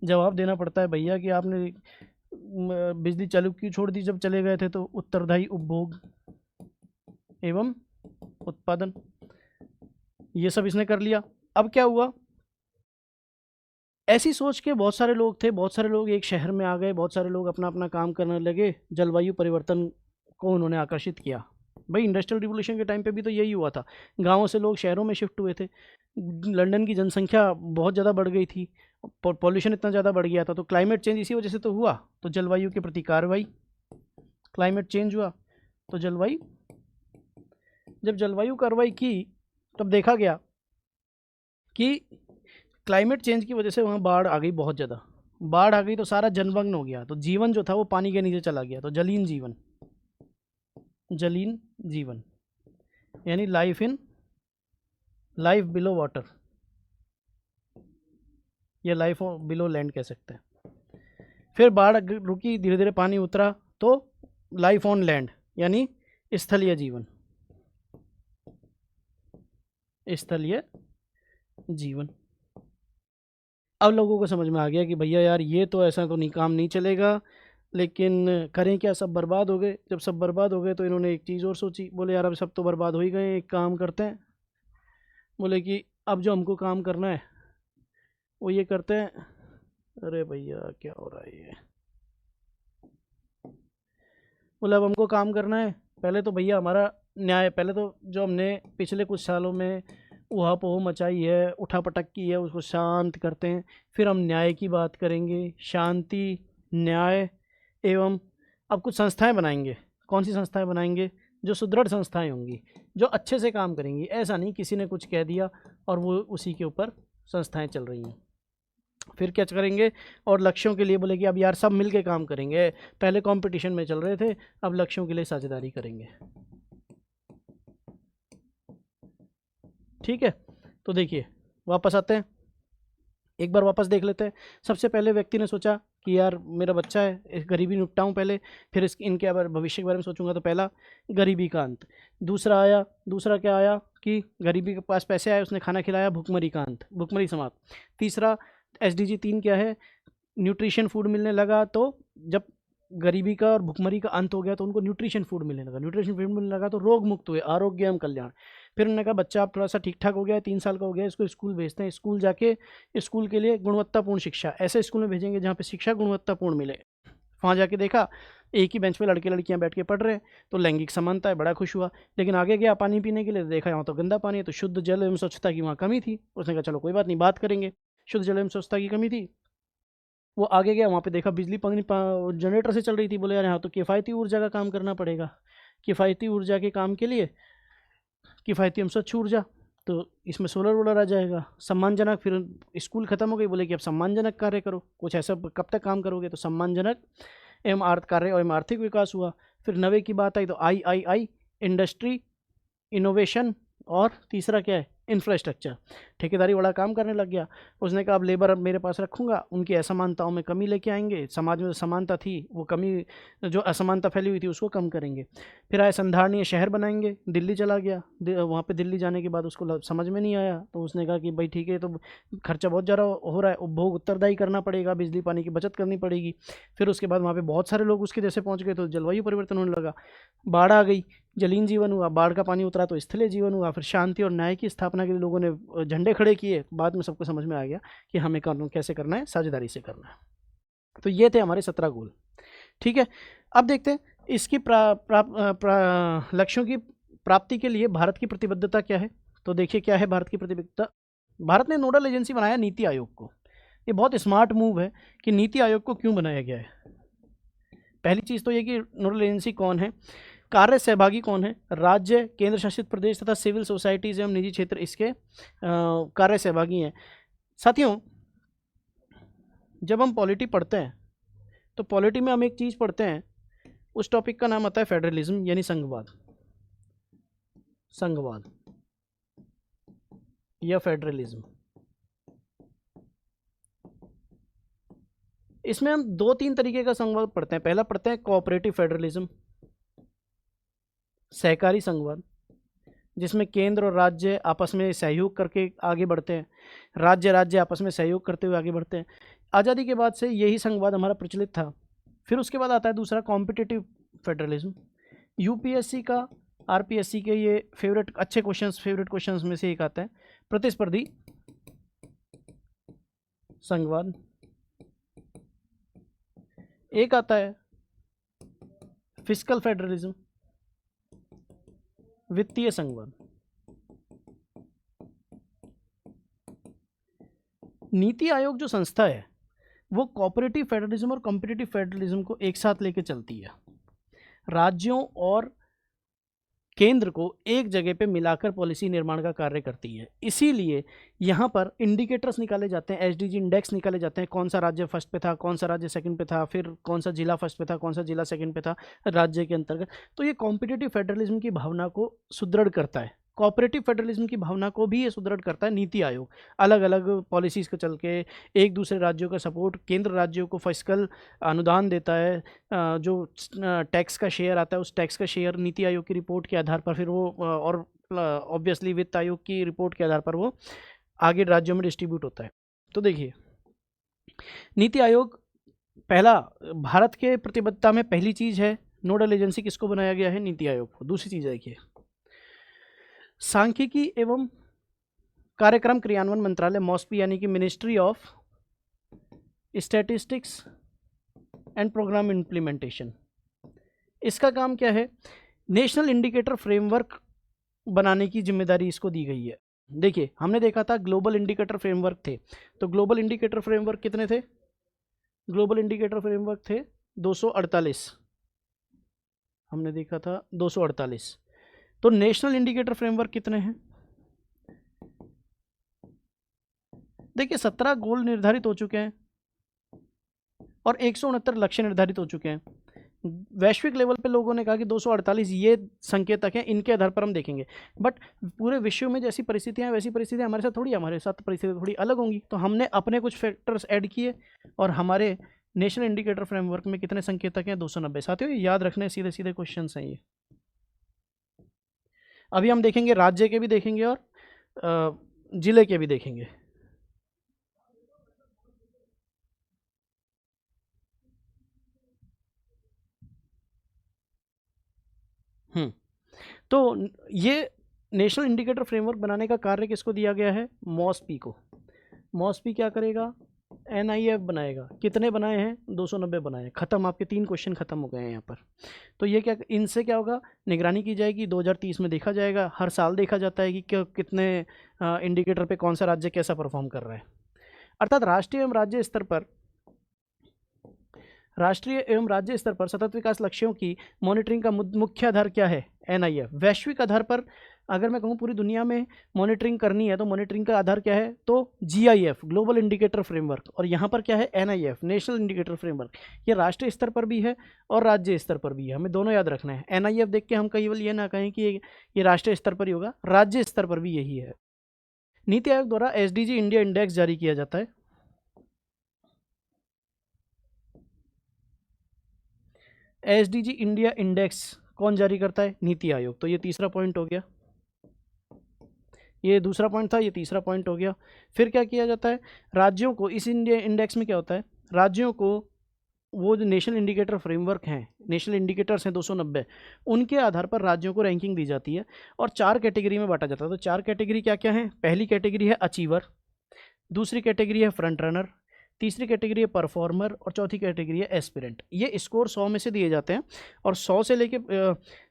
जवाब देना पड़ता है भैया कि आपने बिजली चालू क्यों छोड़ दी जब चले गए थे। तो उत्तरदायी उपभोग एवं उत्पादन, ये सब इसने कर लिया। अब क्या हुआ, ऐसी सोच के बहुत सारे लोग थे, बहुत सारे लोग एक शहर में आ गए, बहुत सारे लोग अपना अपना काम करने लगे, जलवायु परिवर्तन को उन्होंने आकर्षित किया। भाई इंडस्ट्रियल रिवोल्यूशन के टाइम पे भी तो यही हुआ था, गांवों से लोग शहरों में शिफ्ट हुए थे, लंदन की जनसंख्या बहुत ज़्यादा बढ़ गई थी, पॉल्यूशन इतना ज़्यादा बढ़ गया था, तो क्लाइमेट चेंज इसी वजह से तो हुआ। तो जलवायु के प्रति कार्रवाई, क्लाइमेट चेंज हुआ तो जलवायु, जब जलवायु कार्रवाई की तब देखा गया कि क्लाइमेट चेंज की वजह से वहाँ बाढ़ आ गई, बहुत ज़्यादा बाढ़ आ गई, तो सारा जलमग्न हो गया, तो जीवन जो था वो पानी के नीचे चला गया, तो जलीन जीवन, जलीन जीवन यानी लाइफ बिलो वाटर या लाइफ बिलो लैंड कह सकते हैं। फिर बाढ़ रुकी, धीरे धीरे पानी उतरा, तो लाइफ ऑन लैंड यानी स्थलीय जीवन, स्थलीय जीवन। अब लोगों को समझ में आ गया कि भैया यार ये तो ऐसा तो नहीं, काम नहीं चलेगा, लेकिन करें क्या, सब बर्बाद हो गए। जब सब बर्बाद हो गए तो इन्होंने एक चीज़ और सोची, बोले यार अब सब तो बर्बाद हो ही गए, एक काम करते हैं, बोले कि अब जो हमको काम करना है वो ये करते हैं। अरे भैया क्या हो रहा है ये, बोले अब हमको काम करना है, पहले तो भैया हमारा न्याय, पहले तो जो हमने पिछले कुछ सालों में उहापोह मचाई है, उठापटक की है, उसको शांत करते हैं। फिर हम न्याय की बात करेंगे, शांति, न्याय एवं अब कुछ संस्थाएं बनाएंगे। कौन सी संस्थाएं बनाएंगे? जो सुदृढ़ संस्थाएं होंगी, जो अच्छे से काम करेंगी, ऐसा नहीं किसी ने कुछ कह दिया और वो उसी के ऊपर संस्थाएं चल रही हैं। फिर क्या करेंगे, और लक्ष्यों के लिए बोले कि अब यार सब मिल के काम करेंगे, पहले कंपटीशन में चल रहे थे, अब लक्ष्यों के लिए साझेदारी करेंगे। ठीक है, तो देखिए वापस आते हैं, एक बार वापस देख लेते हैं। सबसे पहले व्यक्ति ने सोचा कि यार मेरा बच्चा है, इस गरीबी निपटाऊं पहले, फिर इनके भविष्य के बारे में सोचूंगा। तो पहला गरीबी का अंत। दूसरा आया, दूसरा क्या आया कि गरीबी के पास पैसे आए, उसने खाना खिलाया, भुखमरी का अंत, भुखमरी समाप्त। तीसरा SDG 3 क्या है, न्यूट्रिशन फूड मिलने लगा। तो जब गरीबी का और भुखमरी का अंत हो गया तो उनको न्यूट्रिशन फूड मिलने लगा, न्यूट्रिशन फूड मिलने लगा तो रोग मुक्त हुए, आरोग्य एवं कल्याण। फिर उन्होंने कहा बच्चा आप थोड़ा सा ठीक ठाक हो गया है, 3 साल का हो गया, इसको स्कूल भेजते हैं, स्कूल जाके स्कूल के लिए गुणवत्तापूर्ण शिक्षा, ऐसे स्कूल में भेजेंगे जहाँ पे शिक्षा गुणवत्तापूर्ण मिले। वहाँ जाके देखा एक ही बेंच पे लड़के लड़कियाँ बैठ के पढ़ रहे हैं, तो लैंगिक समानता है, बड़ा खुश हुआ। लेकिन आगे गया पानी पीने के लिए, देखा यहाँ तो गंदा पानी है, तो शुद्ध जल एवं स्वच्छता की वहाँ कमी थी। उसने कहा चलो कोई बात नहीं, बात करेंगे, शुद्ध जल एवं स्वच्छता की कमी थी। वो आगे गया, वहाँ पे देखा बिजली पानी जनरेटर से चल रही थी। बोले यार यहाँ तो किफ़ायती ऊर्जा का काम करना पड़ेगा, किफ़ायती ऊर्जा के काम के लिए किफ़ायती एवं स्वच्छ ऊर्जा, तो इसमें सोलर वोलर आ जाएगा। सम्मानजनक, फिर स्कूल ख़त्म हो गई, बोले कि अब सम्मानजनक कार्य करो, कुछ ऐसा कब तक काम करोगे, तो सम्मानजनक एवं कार्य एवं आर्थिक विकास हुआ। फिर 90 की बात आई तो आई इंडस्ट्री, इनोवेशन, और तीसरा क्या है, इंफ्रास्ट्रक्चर। ठेकेदारी वाला काम करने लग गया। उसने कहा अब लेबर अब मेरे पास रखूंगा, उनकी असमानताओं में कमी लेके आएंगे, समाज में जो समानता थी वो कमी, जो असमानता फैली हुई थी उसको कम करेंगे। फिर आए संधारणीय शहर बनाएंगे, दिल्ली चला गया। वहाँ पे दिल्ली जाने के बाद उसको समझ में नहीं आया, तो उसने कहा कि भाई ठीक है, तो खर्चा बहुत ज़्यादा हो रहा है, उपभोग उत्तरदायी करना पड़ेगा, बिजली पानी की बचत करनी पड़ेगी। फिर उसके बाद वहाँ पर बहुत सारे लोग उसके जैसे पहुँच गए, तो जलवायु परिवर्तन होने लगा, बाढ़ आ गई, जलीन जीवन हुआ, बाढ़ का पानी उतरा तो स्थलीय जीवन हुआ। फिर शांति और न्याय की स्थापना के लिए लोगों ने झंडे खड़े किए। बाद में सबको समझ में आ गया कि हमें कानून कैसे करना है, साझेदारी से करना है। तो ये थे हमारे 17 गोल। ठीक है, अब देखते हैं इसकी लक्ष्यों की प्राप्ति के लिए भारत की प्रतिबद्धता क्या है। तो देखिए क्या है भारत की प्रतिबद्धता। भारत ने नोडल एजेंसी बनाया नीति आयोग को। ये बहुत स्मार्ट मूव है कि नीति आयोग को क्यों बनाया गया है। पहली चीज़ तो ये कि नोडल एजेंसी कौन है, कार्य सहभागी कौन है, राज्य, केंद्र शासित प्रदेश तथा सिविल सोसाइटीज एवं निजी क्षेत्र इसके कार्य सहभागी हैं। साथियों, जब हम पॉलिटी पढ़ते हैं तो पॉलिटी में हम एक चीज़ पढ़ते हैं, उस टॉपिक का नाम आता है फेडरलिज्म यानी संघवाद, संघवाद या फेडरलिज्म। इसमें हम 2-3 तरीके का संघवाद पढ़ते हैं। पहला पढ़ते हैं कोऑपरेटिव फेडरलिज्म, सहकारी संघवाद, जिसमें केंद्र और राज्य आपस में सहयोग करके आगे बढ़ते हैं, राज्य आपस में सहयोग करते हुए आगे बढ़ते हैं। आज़ादी के बाद से यही संघवाद हमारा प्रचलित था। फिर उसके बाद आता है दूसरा कॉम्पिटिटिव फेडरलिज्म। यूपीएससी का, आरपीएससी के ये फेवरेट क्वेश्चंस में से एक आता है प्रतिस्पर्धी संघवाद। एक आता है फिस्कल फेडरलिज्म, वित्तीय संघवाद। नीति आयोग जो संस्था है वो कोऑपरेटिव फेडरलिज्म और कॉम्पिटिटिव फेडरलिज्म को एक साथ लेके चलती है। राज्यों और केंद्र को एक जगह पे मिलाकर पॉलिसी निर्माण का कार्य करती है। इसीलिए यहाँ पर इंडिकेटर्स निकाले जाते हैं, एसडीजी इंडेक्स निकाले जाते हैं, कौन सा राज्य फर्स्ट पे था, कौन सा राज्य सेकंड पे था, फिर कौन सा जिला फर्स्ट पे था, कौन सा जिला सेकंड पे था राज्य के अंतर्गत। तो ये कॉम्पिटिटिव फेडरलिज्म की भावना को सुदृढ़ करता है। कोऑपरेटिव फेडरलिज्म की भावना को भी ये सुदृढ़ करता है नीति आयोग। अलग अलग पॉलिसीज़ को चल के एक दूसरे राज्यों का सपोर्ट, केंद्र राज्यों को फिस्कल अनुदान देता है, जो टैक्स का शेयर आता है उस टैक्स का शेयर नीति आयोग की रिपोर्ट के आधार पर फिर वो और ऑब्वियसली वित्त आयोग की रिपोर्ट के आधार पर वो आगे राज्यों में डिस्ट्रीब्यूट होता है। तो देखिए नीति आयोग पहला, भारत के प्रतिबद्धता में पहली चीज़ है नोडल एजेंसी किसको बनाया गया है, नीति आयोग को। दूसरी चीज़ देखिए सांख्यिकी एवं कार्यक्रम क्रियान्वयन मंत्रालय, मॉस्पी यानी कि Ministry of Statistics and Programme Implementation. इसका काम क्या है, नेशनल इंडिकेटर फ्रेमवर्क बनाने की जिम्मेदारी इसको दी गई है। देखिए हमने देखा था ग्लोबल इंडिकेटर फ्रेमवर्क थे, तो ग्लोबल इंडिकेटर फ्रेमवर्क कितने थे, ग्लोबल इंडिकेटर फ्रेमवर्क थे 248, हमने देखा था 248। तो नेशनल इंडिकेटर फ्रेमवर्क कितने हैं, देखिए 17 गोल निर्धारित हो चुके हैं और 169 लक्ष्य निर्धारित हो चुके हैं। वैश्विक लेवल पे लोगों ने कहा कि 248 ये संकेतक हैं, इनके आधार पर हम देखेंगे। बट पूरे विश्व में जैसी परिस्थितियां हैं वैसी परिस्थितियां हमारे साथ थोड़ी, हमारे साथ परिस्थितियां थोड़ी अलग होंगी। तो हमने अपने कुछ फैक्टर्स ऐड किए और हमारे नेशनल इंडिकेटर फ्रेमवर्क में कितने संकेतक हैं, 290। साथियों याद रखने सीधे सीधे क्वेश्चन हैं ये। अभी हम देखेंगे राज्य के भी देखेंगे और जिले के भी देखेंगे। तो ये नेशनल इंडिकेटर फ्रेमवर्क बनाने का कार्य किसको दिया गया है, मॉस्पी को। मॉस्पी क्या करेगा, NIF बनाएगा। कितने बनाए हैं, 290 बनाए हैं। खत्म, आपके 3 क्वेश्चन खत्म हो गए हैं यहाँ पर। तो ये क्या, इनसे क्या होगा, निगरानी की जाएगी। 2030 में देखा जाएगा, हर साल देखा जाता है कि कितने इंडिकेटर पे कौन सा राज्य कैसा परफॉर्म कर रहा है। अर्थात राष्ट्रीय एवं राज्य स्तर पर सतत विकास लक्ष्यों की मॉनिटरिंग का मुख्य आधार क्या है, NIF। वैश्विक आधार पर अगर मैं कहूँ पूरी दुनिया में मॉनिटरिंग करनी है तो मॉनिटरिंग का आधार क्या है, तो GIF ग्लोबल इंडिकेटर फ्रेमवर्क, और यहाँ पर क्या है, NIF नेशनल इंडिकेटर फ्रेमवर्क। ये राष्ट्रीय स्तर पर भी है और राज्य स्तर पर भी है, हमें दोनों याद रखना है। NIF देख के हम केवल ये ना कहें कि ये राष्ट्रीय स्तर पर ही होगा, राज्य स्तर पर भी यही है। नीति आयोग द्वारा SDG इंडिया इंडेक्स जारी किया जाता है। SDG इंडिया इंडेक्स कौन जारी करता है, नीति आयोग। तो ये तीसरा पॉइंट हो गया, ये दूसरा पॉइंट था, ये तीसरा पॉइंट हो गया। फिर क्या किया जाता है, राज्यों को इस इंडिया इंडेक्स में क्या होता है, राज्यों को वो जो नेशनल इंडिकेटर फ्रेमवर्क हैं, नेशनल इंडिकेटर्स हैं 290, उनके आधार पर राज्यों को रैंकिंग दी जाती है और 4 कैटेगरी में बांटा जाता है। तो 4 कैटेगरी क्या क्या है, पहली कैटेगरी है अचीवर, दूसरी कैटेगरी है फ्रंट रनर, तीसरी कैटेगरी है परफॉर्मर और चौथी कैटेगरी है एस्पिरेंट। ये स्कोर 100 में से दिए जाते हैं और 100 से लेके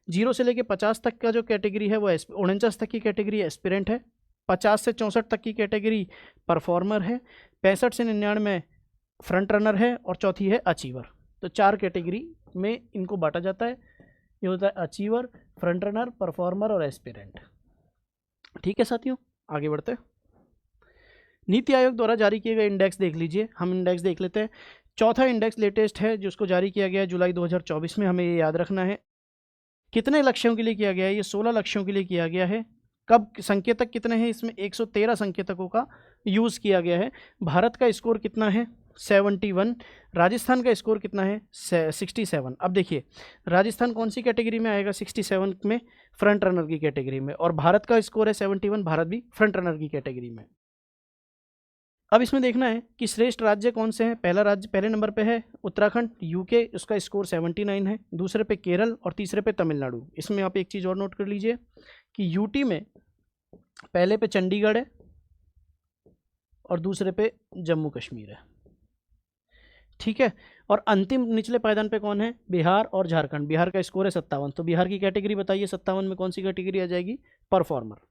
0 से लेके 50 तक का जो कैटेगरी है वो 49 तक की कैटेगरी एस्पिरेंट है, 50 से 64 तक की कैटेगरी परफॉर्मर है, 65 से 99 फ्रंट रनर है और चौथी है अचीवर। तो 4 कैटेगरी में इनको बांटा जाता है, ये होता है अचीवर, फ्रंट रनर, परफॉर्मर और एस्पिरेंट। ठीक है साथियों, आगे बढ़ते हैं। नीति आयोग द्वारा जारी किए गए इंडेक्स देख लीजिए, हम इंडेक्स देख लेते हैं। चौथा इंडेक्स लेटेस्ट है जिसको जारी किया गया है जुलाई 2024 में, हमें ये याद रखना है। कितने लक्ष्यों के लिए किया गया है, ये 16 लक्ष्यों के लिए किया गया है। कब, संकेतक कितने हैं इसमें, 113 संकेतकों का यूज़ किया गया है। भारत का स्कोर कितना है, 71। राजस्थान का स्कोर कितना है 67। अब देखिए राजस्थान कौन सी कैटेगरी में आएगा 67 में, फ्रंट रनर की कैटेगरी में, और भारत का स्कोर है 71, भारत भी फ्रंट रनर की कैटेगरी में। अब इसमें देखना है कि श्रेष्ठ राज्य कौन से हैं। पहला राज्य पहले नंबर पे है उत्तराखंड यूके, उसका स्कोर 79 है। दूसरे पे केरल और तीसरे पे तमिलनाडु। इसमें आप एक चीज़ और नोट कर लीजिए कि यूटी में पहले पे चंडीगढ़ है और दूसरे पे जम्मू कश्मीर है, ठीक है। और अंतिम निचले पायदान पे कौन है, बिहार और झारखंड। बिहार का स्कोर है 57। तो बिहार की कैटेगरी बताइए 57 में कौन सी कैटेगरी आ जाएगी, परफॉर्मर।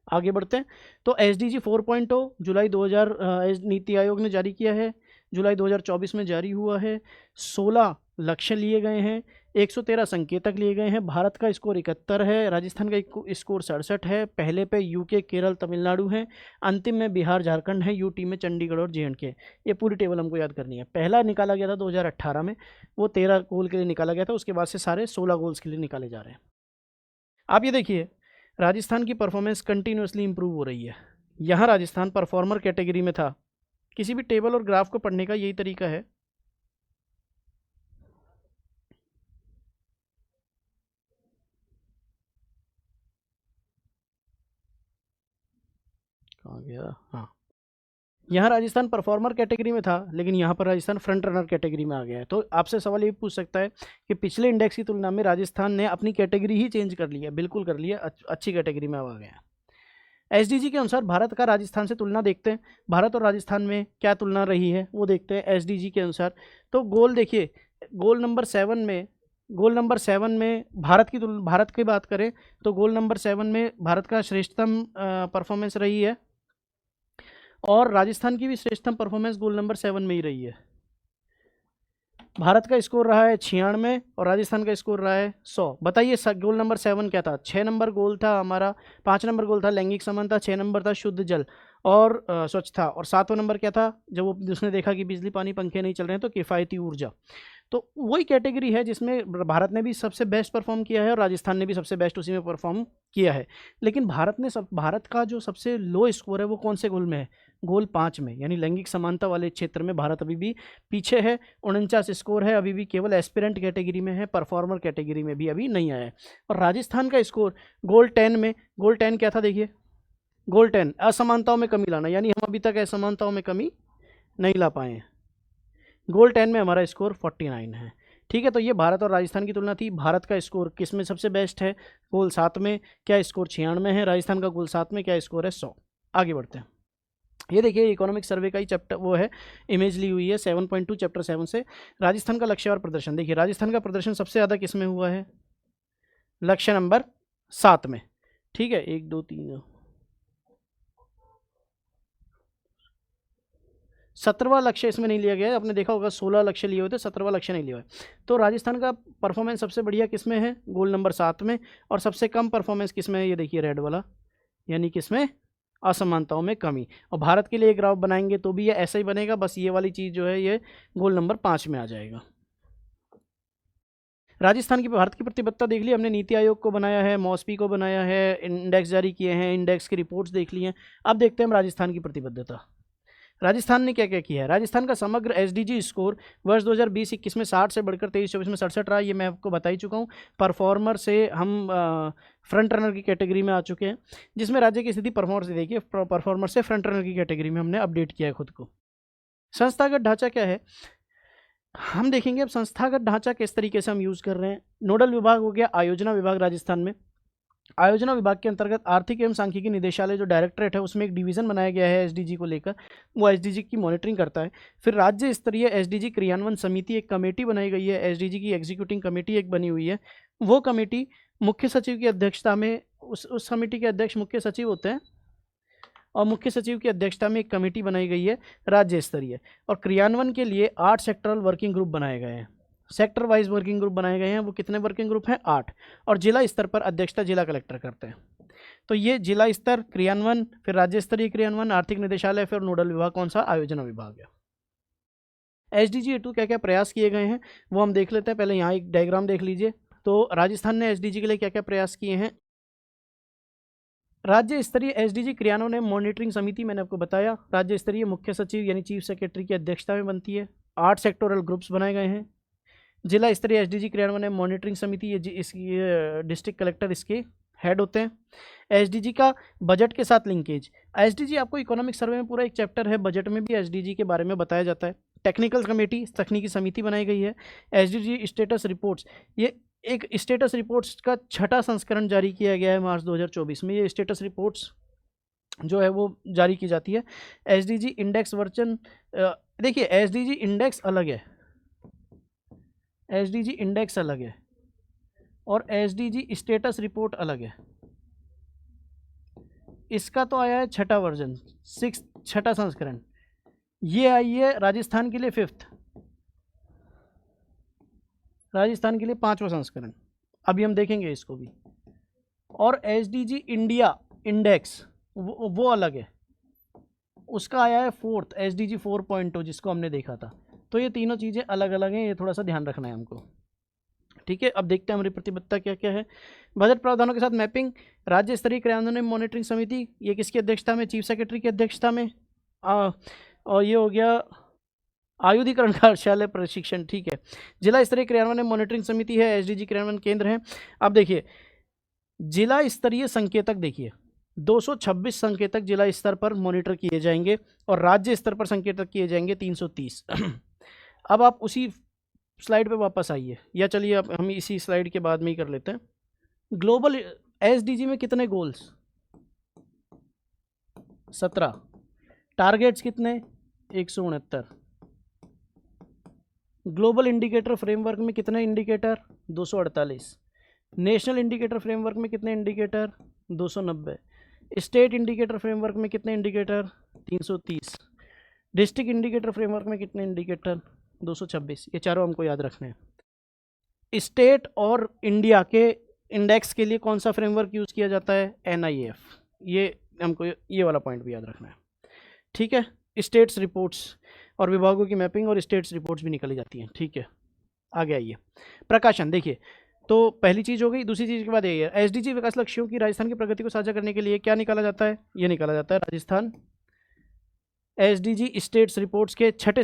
आगे बढ़ते हैं। तो SDG 4.0 जुलाई 2000 नीति आयोग ने जारी किया है, जुलाई 2024 में जारी हुआ है। 16 लक्ष्य लिए गए हैं, 113 संकेतक लिए गए हैं। भारत का स्कोर 71 है, राजस्थान का स्कोर 67 है। पहले पे यूके, केरल, तमिलनाडु हैं, अंतिम में बिहार, झारखंड है, यूटी में चंडीगढ़ और JNK। ये पूरी टेबल हमको याद करनी है। पहला निकाला गया था 2018 में, वो 13 गोल के लिए निकाला गया था, उसके बाद से सारे 16 गोल्स के लिए निकाले जा रहे हैं। आप ये देखिए राजस्थान की परफॉर्मेंस कंटिन्यूसली इंप्रूव हो रही है। यहाँ राजस्थान परफॉर्मर कैटेगरी में था। किसी भी टेबल और ग्राफ को पढ़ने का यही तरीका है। कहाँ गया, हाँ, यहाँ राजस्थान परफॉर्मर कैटेगरी में था, लेकिन यहाँ पर राजस्थान फ्रंट रनर कैटेगरी में आ गया है। तो आपसे सवाल ये पूछ सकता है कि पिछले इंडेक्स की तुलना में राजस्थान ने अपनी कैटेगरी ही चेंज कर लिया। बिल्कुल कर लिया, अच्छी कैटेगरी में आ गया। SDG के अनुसार भारत का राजस्थान से तुलना देखते हैं, भारत और राजस्थान में क्या तुलना रही है वो देखते हैं SDG के अनुसार। तो गोल देखिए, गोल नंबर 7 में भारत की बात करें तो गोल नंबर 7 में भारत का श्रेष्ठतम परफॉर्मेंस रही है, और राजस्थान की भी श्रेष्ठतम परफॉर्मेंस गोल नंबर 7 में ही रही है। भारत का स्कोर रहा है 96 और राजस्थान का स्कोर रहा है 100। बताइए गोल नंबर 7 क्या था। 6 नंबर गोल था हमारा, 5 नंबर गोल था लैंगिक समानता, 6 नंबर था शुद्ध जल और स्वच्छता, और 7वां नंबर क्या था, जब वो उसने देखा कि बिजली पानी पंखे नहीं चल रहे हैं तो किफ़ायती ऊर्जा। तो वही कैटेगरी है जिसमें भारत ने भी सबसे बेस्ट परफॉर्म किया है और राजस्थान ने भी सबसे बेस्ट उसी में परफॉर्म किया है। लेकिन भारत का जो सबसे लो स्कोर है वो कौन से गोल में है, गोल 5 में, यानी लैंगिक समानता वाले क्षेत्र में भारत अभी भी पीछे है। 49 स्कोर है, अभी भी केवल एस्पिरेंट कैटेगरी में है, परफॉर्मर कैटेगरी में भी अभी नहीं आया है। और राजस्थान का स्कोर गोल 10 में, गोल 10 क्या था देखिए, गोल 10 असमानताओं में कमी लाना, यानी हम अभी तक असमानताओं में कमी नहीं ला पाए हैं। गोल 10 में हमारा स्कोर 49 है, ठीक है। तो ये भारत और राजस्थान की तुलना थी। भारत का स्कोर किस में सबसे बेस्ट है, गोल 7 में, क्या स्कोर 96 है। राजस्थान का गोल 7 में, क्या स्कोर है 100। आगे बढ़ते हैं। ये देखिए इकोनॉमिक सर्वे का ही चैप्टर वो है, इमेज ली हुई है 7.2 चैप्टर 7 से। राजस्थान का लक्ष्य और प्रदर्शन देखिए, राजस्थान का प्रदर्शन सबसे ज़्यादा किस में हुआ है, लक्ष्य नंबर 7 में, ठीक है। 1 2 3 17वां लक्ष्य इसमें नहीं लिया गया है। आपने देखा होगा 16 लक्ष्य लिए हुए थे, 17वां लक्ष्य नहीं लिया हुआ है। तो राजस्थान का परफॉर्मेंस सबसे बढ़िया किस में है, गोल नंबर 7 में, और सबसे कम परफॉर्मेंस किस में है, ये देखिए रेड वाला, यानी किस में, असमानताओं में कमी। और भारत के लिए एक ग्राफ बनाएंगे तो भी ये ऐसा ही बनेगा, बस ये वाली चीज़ जो है ये गोल नंबर 5 में आ जाएगा। राजस्थान की भारत की प्रतिबद्धता देख ली हमने, नीति आयोग को बनाया है, मॉस्पी को बनाया है, इंडेक्स जारी किए हैं, इंडेक्स की रिपोर्ट्स देख ली हैं। अब देखते हैं हम राजस्थान की प्रतिबद्धता। राजस्थान ने क्या क्या किया है। राजस्थान का समग्र SDG स्कोर वर्ष 2020-21 में 60 से बढ़कर 23-24 में 67 रहा। ये मैं आपको बता ही चुका हूँ। परफॉर्मर से हम फ्रंट रनर की कैटेगरी में आ चुके हैं, जिसमें राज्य की स्थिति परफॉर्मर से देखिए, परफॉर्मर से फ्रंट रनर की कैटेगरी में हमने अपडेट किया है खुद को। संस्थागत ढांचा क्या है, हम देखेंगे अब संस्थागत ढांचा किस तरीके से हम यूज़ कर रहे हैं। नोडल विभाग हो गया आयोजना विभाग राजस्थान में। आयोजना विभाग के अंतर्गत आर्थिक एवं सांख्यिकी निदेशालय जो डायरेक्टरेट है उसमें एक डिवीजन बनाया गया है SDG को लेकर, वो SDG की मॉनिटरिंग करता है। फिर राज्य स्तरीय SDG क्रियान्वयन समिति एक कमेटी बनाई गई है, SDG की एग्जीक्यूटिंग कमेटी एक बनी हुई है। वो कमेटी मुख्य सचिव की अध्यक्षता में, उस कमेटी के अध्यक्ष मुख्य सचिव होते हैं, और मुख्य सचिव की अध्यक्षता में एक कमेटी बनाई गई है राज्य स्तरीय। और क्रियान्वयन के लिए 8 सेक्टरल वर्किंग ग्रुप बनाए गए हैं, सेक्टर वाइज वर्किंग ग्रुप बनाए गए हैं। वो कितने वर्किंग ग्रुप हैं, 8। और जिला स्तर पर अध्यक्षता जिला कलेक्टर करते हैं। तो ये जिला स्तर क्रियान्वयन, फिर राज्य स्तरीय क्रियान्वयन, आर्थिक निदेशालय, फिर नोडल विभाग कौन सा, आयोजना विभाग है। SDG 2 क्या क्या प्रयास किए गए हैं वो हम देख लेते हैं। पहले यहाँ एक डायग्राम देख लीजिए। तो राजस्थान ने SDG के लिए क्या क्या प्रयास किए हैं। राज्य स्तरीय एसडीजी क्रियान्वयन मॉनिटरिंग समिति मैंने आपको बताया, राज्य स्तरीय मुख्य सचिव यानी चीफ सेक्रेटरी की अध्यक्षता में बनती है। 8 सेक्टोरल ग्रुप्स बनाए गए हैं। जिला स्तरीय एसडीजी क्रियान्वयन मॉनिटरिंग समिति, ये डिस्ट्रिक्ट कलेक्टर इसके हेड होते हैं। एसडीजी का बजट के साथ लिंकेज, एसडीजी आपको इकोनॉमिक सर्वे में पूरा एक चैप्टर है, बजट में भी एसडीजी के बारे में बताया जाता है। टेक्निकल कमेटी, तकनीकी समिति बनाई गई है। एसडीजी स्टेटस रिपोर्ट्स, ये एक स्टेटस रिपोर्ट्स का 6ठा संस्करण जारी किया गया है मार्च 2024 में। ये स्टेटस रिपोर्ट्स जो है वो जारी की जाती है। एसडीजी इंडेक्स वर्जन, देखिए एसडीजी इंडेक्स अलग है, एसडीजी इंडेक्स अलग है और एसडीजी स्टेटस रिपोर्ट अलग है। इसका तो आया है 6ठा वर्जन, 6ठा संस्करण। ये आई है राजस्थान के लिए 5th, राजस्थान के लिए 5वां संस्करण। अभी हम देखेंगे इसको भी। और एसडीजी इंडिया इंडेक्स वो अलग है, उसका आया है 4th, एसडीजी 4.0 जिसको हमने देखा था। तो ये तीनों चीज़ें अलग अलग हैं, ये थोड़ा सा ध्यान रखना है हमको, ठीक है। अब देखते हैं हमारी प्रतिबद्धता क्या क्या है। बजट प्रावधानों के साथ मैपिंग, राज्य स्तरीय क्रियान्वयन मॉनिटरिंग समिति, ये किसकी अध्यक्षता में? चीफ सेक्रेटरी की अध्यक्षता में। और ये हो गया आयुधीकरण कार्यशालय प्रशिक्षण, ठीक है। जिला स्तरीय क्रियान्वयन मॉनिटरिंग समिति है, एसडीजी क्रियान्वयन केंद्र है। अब देखिए जिला स्तरीय संकेतक, देखिए 226 संकेतक जिला स्तर पर मॉनिटर किए जाएंगे और राज्य स्तर पर संकेतक किए जाएंगे 330। अब आप उसी स्लाइड पे वापस आइए, या चलिए अब हम इसी स्लाइड के बाद में ही कर लेते हैं। ग्लोबल एसडीजी में कितने गोल्स? 17। टारगेट्स कितने? 169। ग्लोबल इंडिकेटर फ्रेमवर्क में कितने इंडिकेटर? 248। नेशनल इंडिकेटर फ्रेमवर्क में कितने इंडिकेटर? 290। स्टेट इंडिकेटर फ्रेमवर्क में कितने इंडिकेटर? 330। डिस्ट्रिक्ट इंडिकेटर फ्रेमवर्क में कितने इंडिकेटर? 226। ये चारों हमको याद रखने हैं। स्टेट और इंडिया के इंडेक्स के लिए कौन सा फ्रेमवर्क यूज़ किया जाता है? NIF। ये हमको ये वाला पॉइंट भी याद रखना है, ठीक है। स्टेट्स रिपोर्ट्स और विभागों की मैपिंग और स्टेट्स रिपोर्ट्स भी निकाली जाती हैं, ठीक है। आगे आइए, प्रकाशन देखिए। तो पहली चीज़ हो गई। दूसरी चीज़ के बाद ये है, एसडीजी विकास लक्ष्यों की राजस्थान की प्रगति को साझा करने के लिए क्या निकाला जाता है? ये निकाला जाता है राजस्थान एसडीजी स्टेट्स रिपोर्ट्स के 6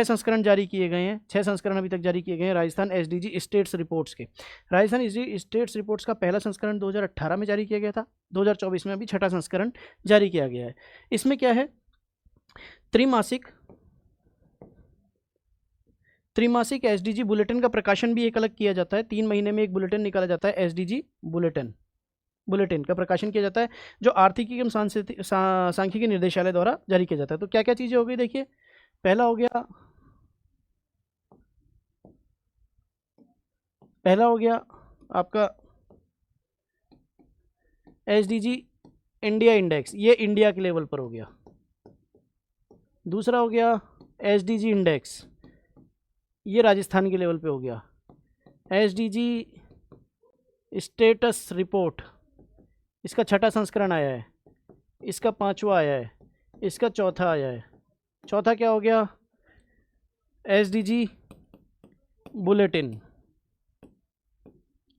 संस्करण जारी किए गए हैं। 6 संस्करण अभी तक जारी किए गए हैं राजस्थान एसडीजी स्टेट्स रिपोर्ट्स के। राजस्थान एसडीजी स्टेट्स रिपोर्ट्स का पहला संस्करण 2018 में जारी किया गया था। 2024 में अभी 6ठा संस्करण जारी किया गया है। इसमें क्या है? त्रिमासिक एसडीजी बुलेटिन का प्रकाशन भी एक अलग किया जाता है। 3 महीने में एक बुलेटिन निकाला जाता है, एसडीजी बुलेटिन का प्रकाशन किया जाता है, जो आर्थिक एवं सांख्यिकी निर्देशालय द्वारा जारी किया जाता है। तो क्या क्या चीज़ें हो गई देखिए। पहला हो गया आपका एसडीजी इंडिया इंडेक्स, ये इंडिया के लेवल पर हो गया। दूसरा हो गया एसडीजी इंडेक्स, ये राजस्थान के लेवल पे हो गया। एसडीजी स्टेटस रिपोर्ट, इसका 6ठा संस्करण आया है, इसका 5वां आया है, इसका 4था आया है। चौथा क्या हो गया? SDG bulletin.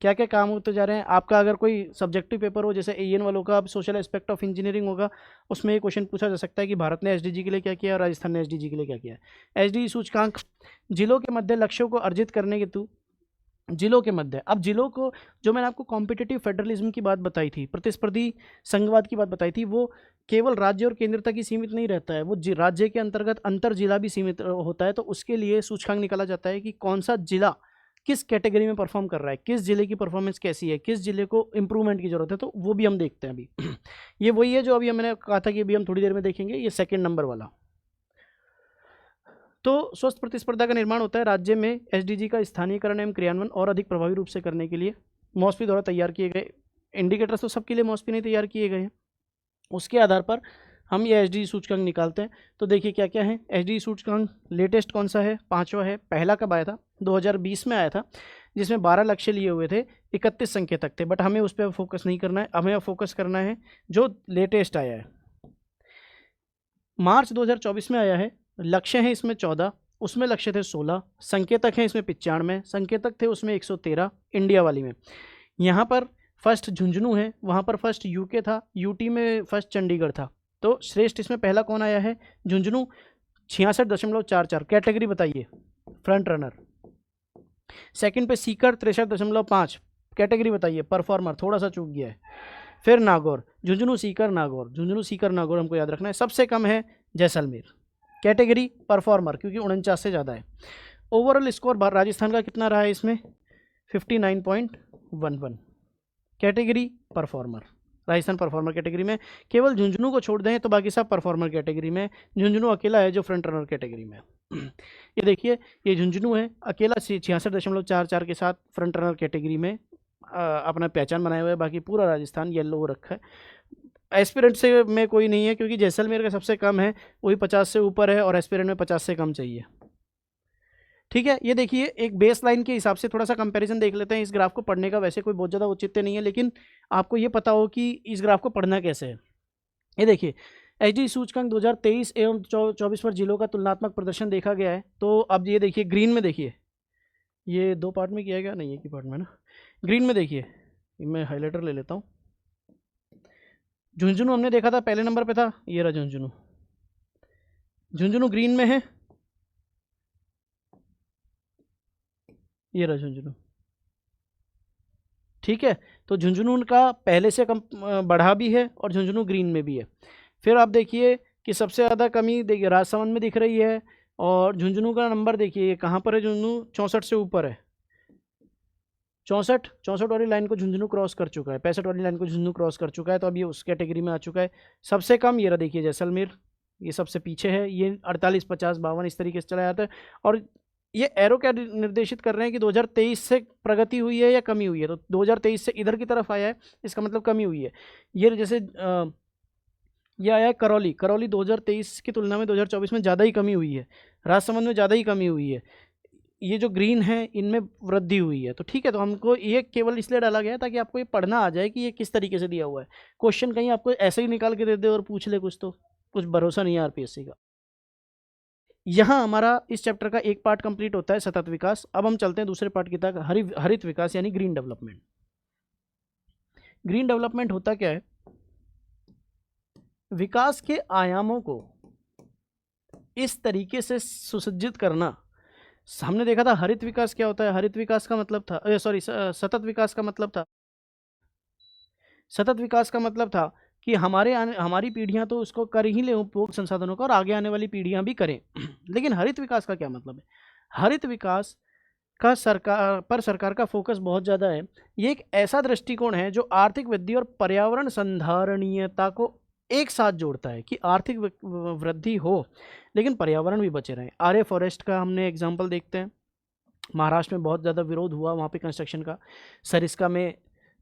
क्या क्या काम होते जा रहे हैं आपका? अगर कोई सब्जेक्टिव पेपर हो, जैसे AN वालों का, अब सोशल एस्पेक्ट ऑफ इंजीनियरिंग होगा, उसमें ये क्वेश्चन पूछा जा सकता है कि भारत ने एसडीजी के लिए क्या किया और राजस्थान ने एसडीजी के लिए क्या किया। एसडीजी सूचकांक, जिलों के मध्य लक्ष्यों को अर्जित करने के हेतु, जिलों के मध्य, अब जिलों को, जो मैंने आपको कॉम्पिटिटिव फेडरलिज्म की बात बताई थी, प्रतिस्पर्धी संघवाद की बात बताई थी, वो केवल राज्य और केंद्र तक ही सीमित नहीं रहता है, वो राज्य के अंतर्गत अंतर जिला भी सीमित होता है। तो उसके लिए सूचकांक निकाला जाता है कि कौन सा जिला किस कैटेगरी में परफॉर्म कर रहा है, किस जिले की परफॉर्मेंस कैसी है, किस जिले को इंप्रूवमेंट की जरूरत है। तो वो भी हम देखते हैं अभी। ये वही है जो अभी मैंने कहा था कि अभी हम थोड़ी देर में देखेंगे, ये 2nd नंबर वाला। तो स्वस्थ प्रतिस्पर्धा का निर्माण होता है राज्य में एसडीजी का स्थानीयकरण एवं क्रियान्वयन और अधिक प्रभावी रूप से करने के लिए मॉस्पी द्वारा तैयार किए गए इंडिकेटर्स, तो सबके लिए मॉस्पी नहीं तैयार किए गए हैं। उसके आधार पर हम ये एसडीजी सूचकांक निकालते हैं। तो देखिए क्या क्या है एसडीजी सूचकांक। लेटेस्ट कौन सा है? 5वां है। पहला कब आया था? 2020 में आया था, जिसमें 12 लक्ष्य लिए हुए थे, 31 संकेतक थे। बट हमें उस पर फोकस नहीं करना है, हमें फोकस करना है जो लेटेस्ट आया है, मार्च 2024 में आया है। लक्ष्य हैं इसमें 14, उसमें लक्ष्य थे 16, संकेतक हैं इसमें 95, संकेतक थे उसमें 113 इंडिया वाली में। यहाँ पर फर्स्ट झुंझुनू है, वहाँ पर फर्स्ट यूके था, यूटी में फर्स्ट चंडीगढ़ था। तो श्रेष्ठ इसमें पहला कौन आया है? झुंझुनू 66.44। कैटेगरी बताइए, फ्रंट रनर। सेकंड पे सीकर 63.5। कैटेगरी बताइए, परफॉर्मर, थोड़ा सा चूक गया है। फिर नागौर, झुंझुनू सीकर नागौर, झुंझुनू सीकर नागौर हमको याद रखना है। सबसे कम है जैसलमेर। कैटेगरी परफॉर्मर, क्योंकि 49 से ज़्यादा है। ओवरऑल स्कोर राजस्थान का कितना रहा है इसमें? 59.11। Category performer, Rajasthan performer category में। केवल झुंझुनू को छोड़ दें तो बाकी सब परफॉर्मर कैटेगरी में। झुंझुनू अकेला है जो फ्रंट रनर कैटेगरी में। ये देखिए, ये झुंझुनू है अकेला 66.44 के साथ फ्रंट रनर कैटेगरी में अपना पहचान बनाए हुए है। बाकी पूरा राजस्थान येलो हो रखा है। एस्पिरेंट से में कोई नहीं है, क्योंकि जैसलमेर का सबसे कम है, वही 50 से ऊपर है, और एस्पिरेंट में 50 से कम चाहिए। ठीक है, ये देखिए एक बेस लाइन के हिसाब से थोड़ा सा कंपैरिजन देख लेते हैं। इस ग्राफ को पढ़ने का वैसे कोई बहुत ज़्यादा औचित्य नहीं है, लेकिन आपको ये पता हो कि इस ग्राफ को पढ़ना कैसे है। ये देखिए, एचडी सूचकांक 2023 एवं 24 पर जिलों का तुलनात्मक प्रदर्शन देखा गया है। तो अब ये देखिए ग्रीन में, देखिए ये 2 पार्ट में किया गया, नहीं एक ही पार्ट में ना। ग्रीन में देखिए, मैं हाईलाइटर ले लेता हूँ। झुंझुनू हमने देखा था पहले नंबर पे था, ये रहा झुंझुनू। झुंझुनू ग्रीन में है, ये रहा झुंझुनू। ठीक है, तो झुंझुनू का पहले से कम बढ़ा भी है और झुंझुनू ग्रीन में भी है। फिर आप देखिए कि सबसे ज़्यादा कमी देखिए राजसमंद में दिख रही है, और झुंझुनू का नंबर देखिए कहाँ पर है। झुंझुनू 64 से ऊपर है। 64 वाली लाइन को झुंझुनू क्रॉस कर चुका है, 65 वाली लाइन को झुंझुनू क्रॉस कर चुका है, तो अब ये उस कैटेगरी में आ चुका है। सबसे कम ये रहा देखिए जैसलमेर, ये सबसे पीछे है। ये 48, 50, 52 इस तरीके से चला जाता है। और ये एरो क्या निर्देशित कर रहे हैं कि 2023 से प्रगति हुई है या कमी हुई है। तो 2023 से इधर की तरफ आया है, इसका मतलब कमी हुई है। ये जैसे ये आया है करौली 2023 की तुलना में 2024 में ज़्यादा ही कमी हुई है। राजसमंद में ज़्यादा ही कमी हुई है। ये जो ग्रीन है इनमें वृद्धि हुई है। तो ठीक है, तो हमको ये केवल इसलिए डाला गया है ताकि आपको ये पढ़ना आ जाए कि ये किस तरीके से दिया हुआ है। क्वेश्चन कहीं आपको ऐसे ही निकाल के दे दे और पूछ ले कुछ, तो कुछ भरोसा नहीं है आरपीएससी का। यहाँ हमारा इस चैप्टर का एक पार्ट कंप्लीट होता है, सतत विकास। अब हम चलते हैं दूसरे पार्ट की तक, हरित विकास यानी ग्रीन डेवलपमेंट। ग्रीन डेवलपमेंट होता क्या है? विकास के आयामों को इस तरीके से सुसज्जित करना। हमने देखा था हरित विकास क्या होता है। हरित विकास का मतलब था, सतत विकास का मतलब था, सतत विकास का मतलब था कि हमारी पीढ़ियां तो उसको कर ही ले उपभोग संसाधनों का, और आगे आने वाली पीढ़ियां भी करें। लेकिन हरित विकास का क्या मतलब है? हरित विकास का सरकार का फोकस बहुत ज़्यादा है। ये एक ऐसा दृष्टिकोण है जो आर्थिक वृद्धि और पर्यावरण संधारणीयता को एक साथ जोड़ता है, कि आर्थिक वृद्धि हो लेकिन पर्यावरण भी बचे रहे। आर्य फॉरेस्ट का हमने एग्जाम्पल देखते हैं। महाराष्ट्र में बहुत ज़्यादा विरोध हुआ वहाँ पे कंस्ट्रक्शन का। सरिस्का में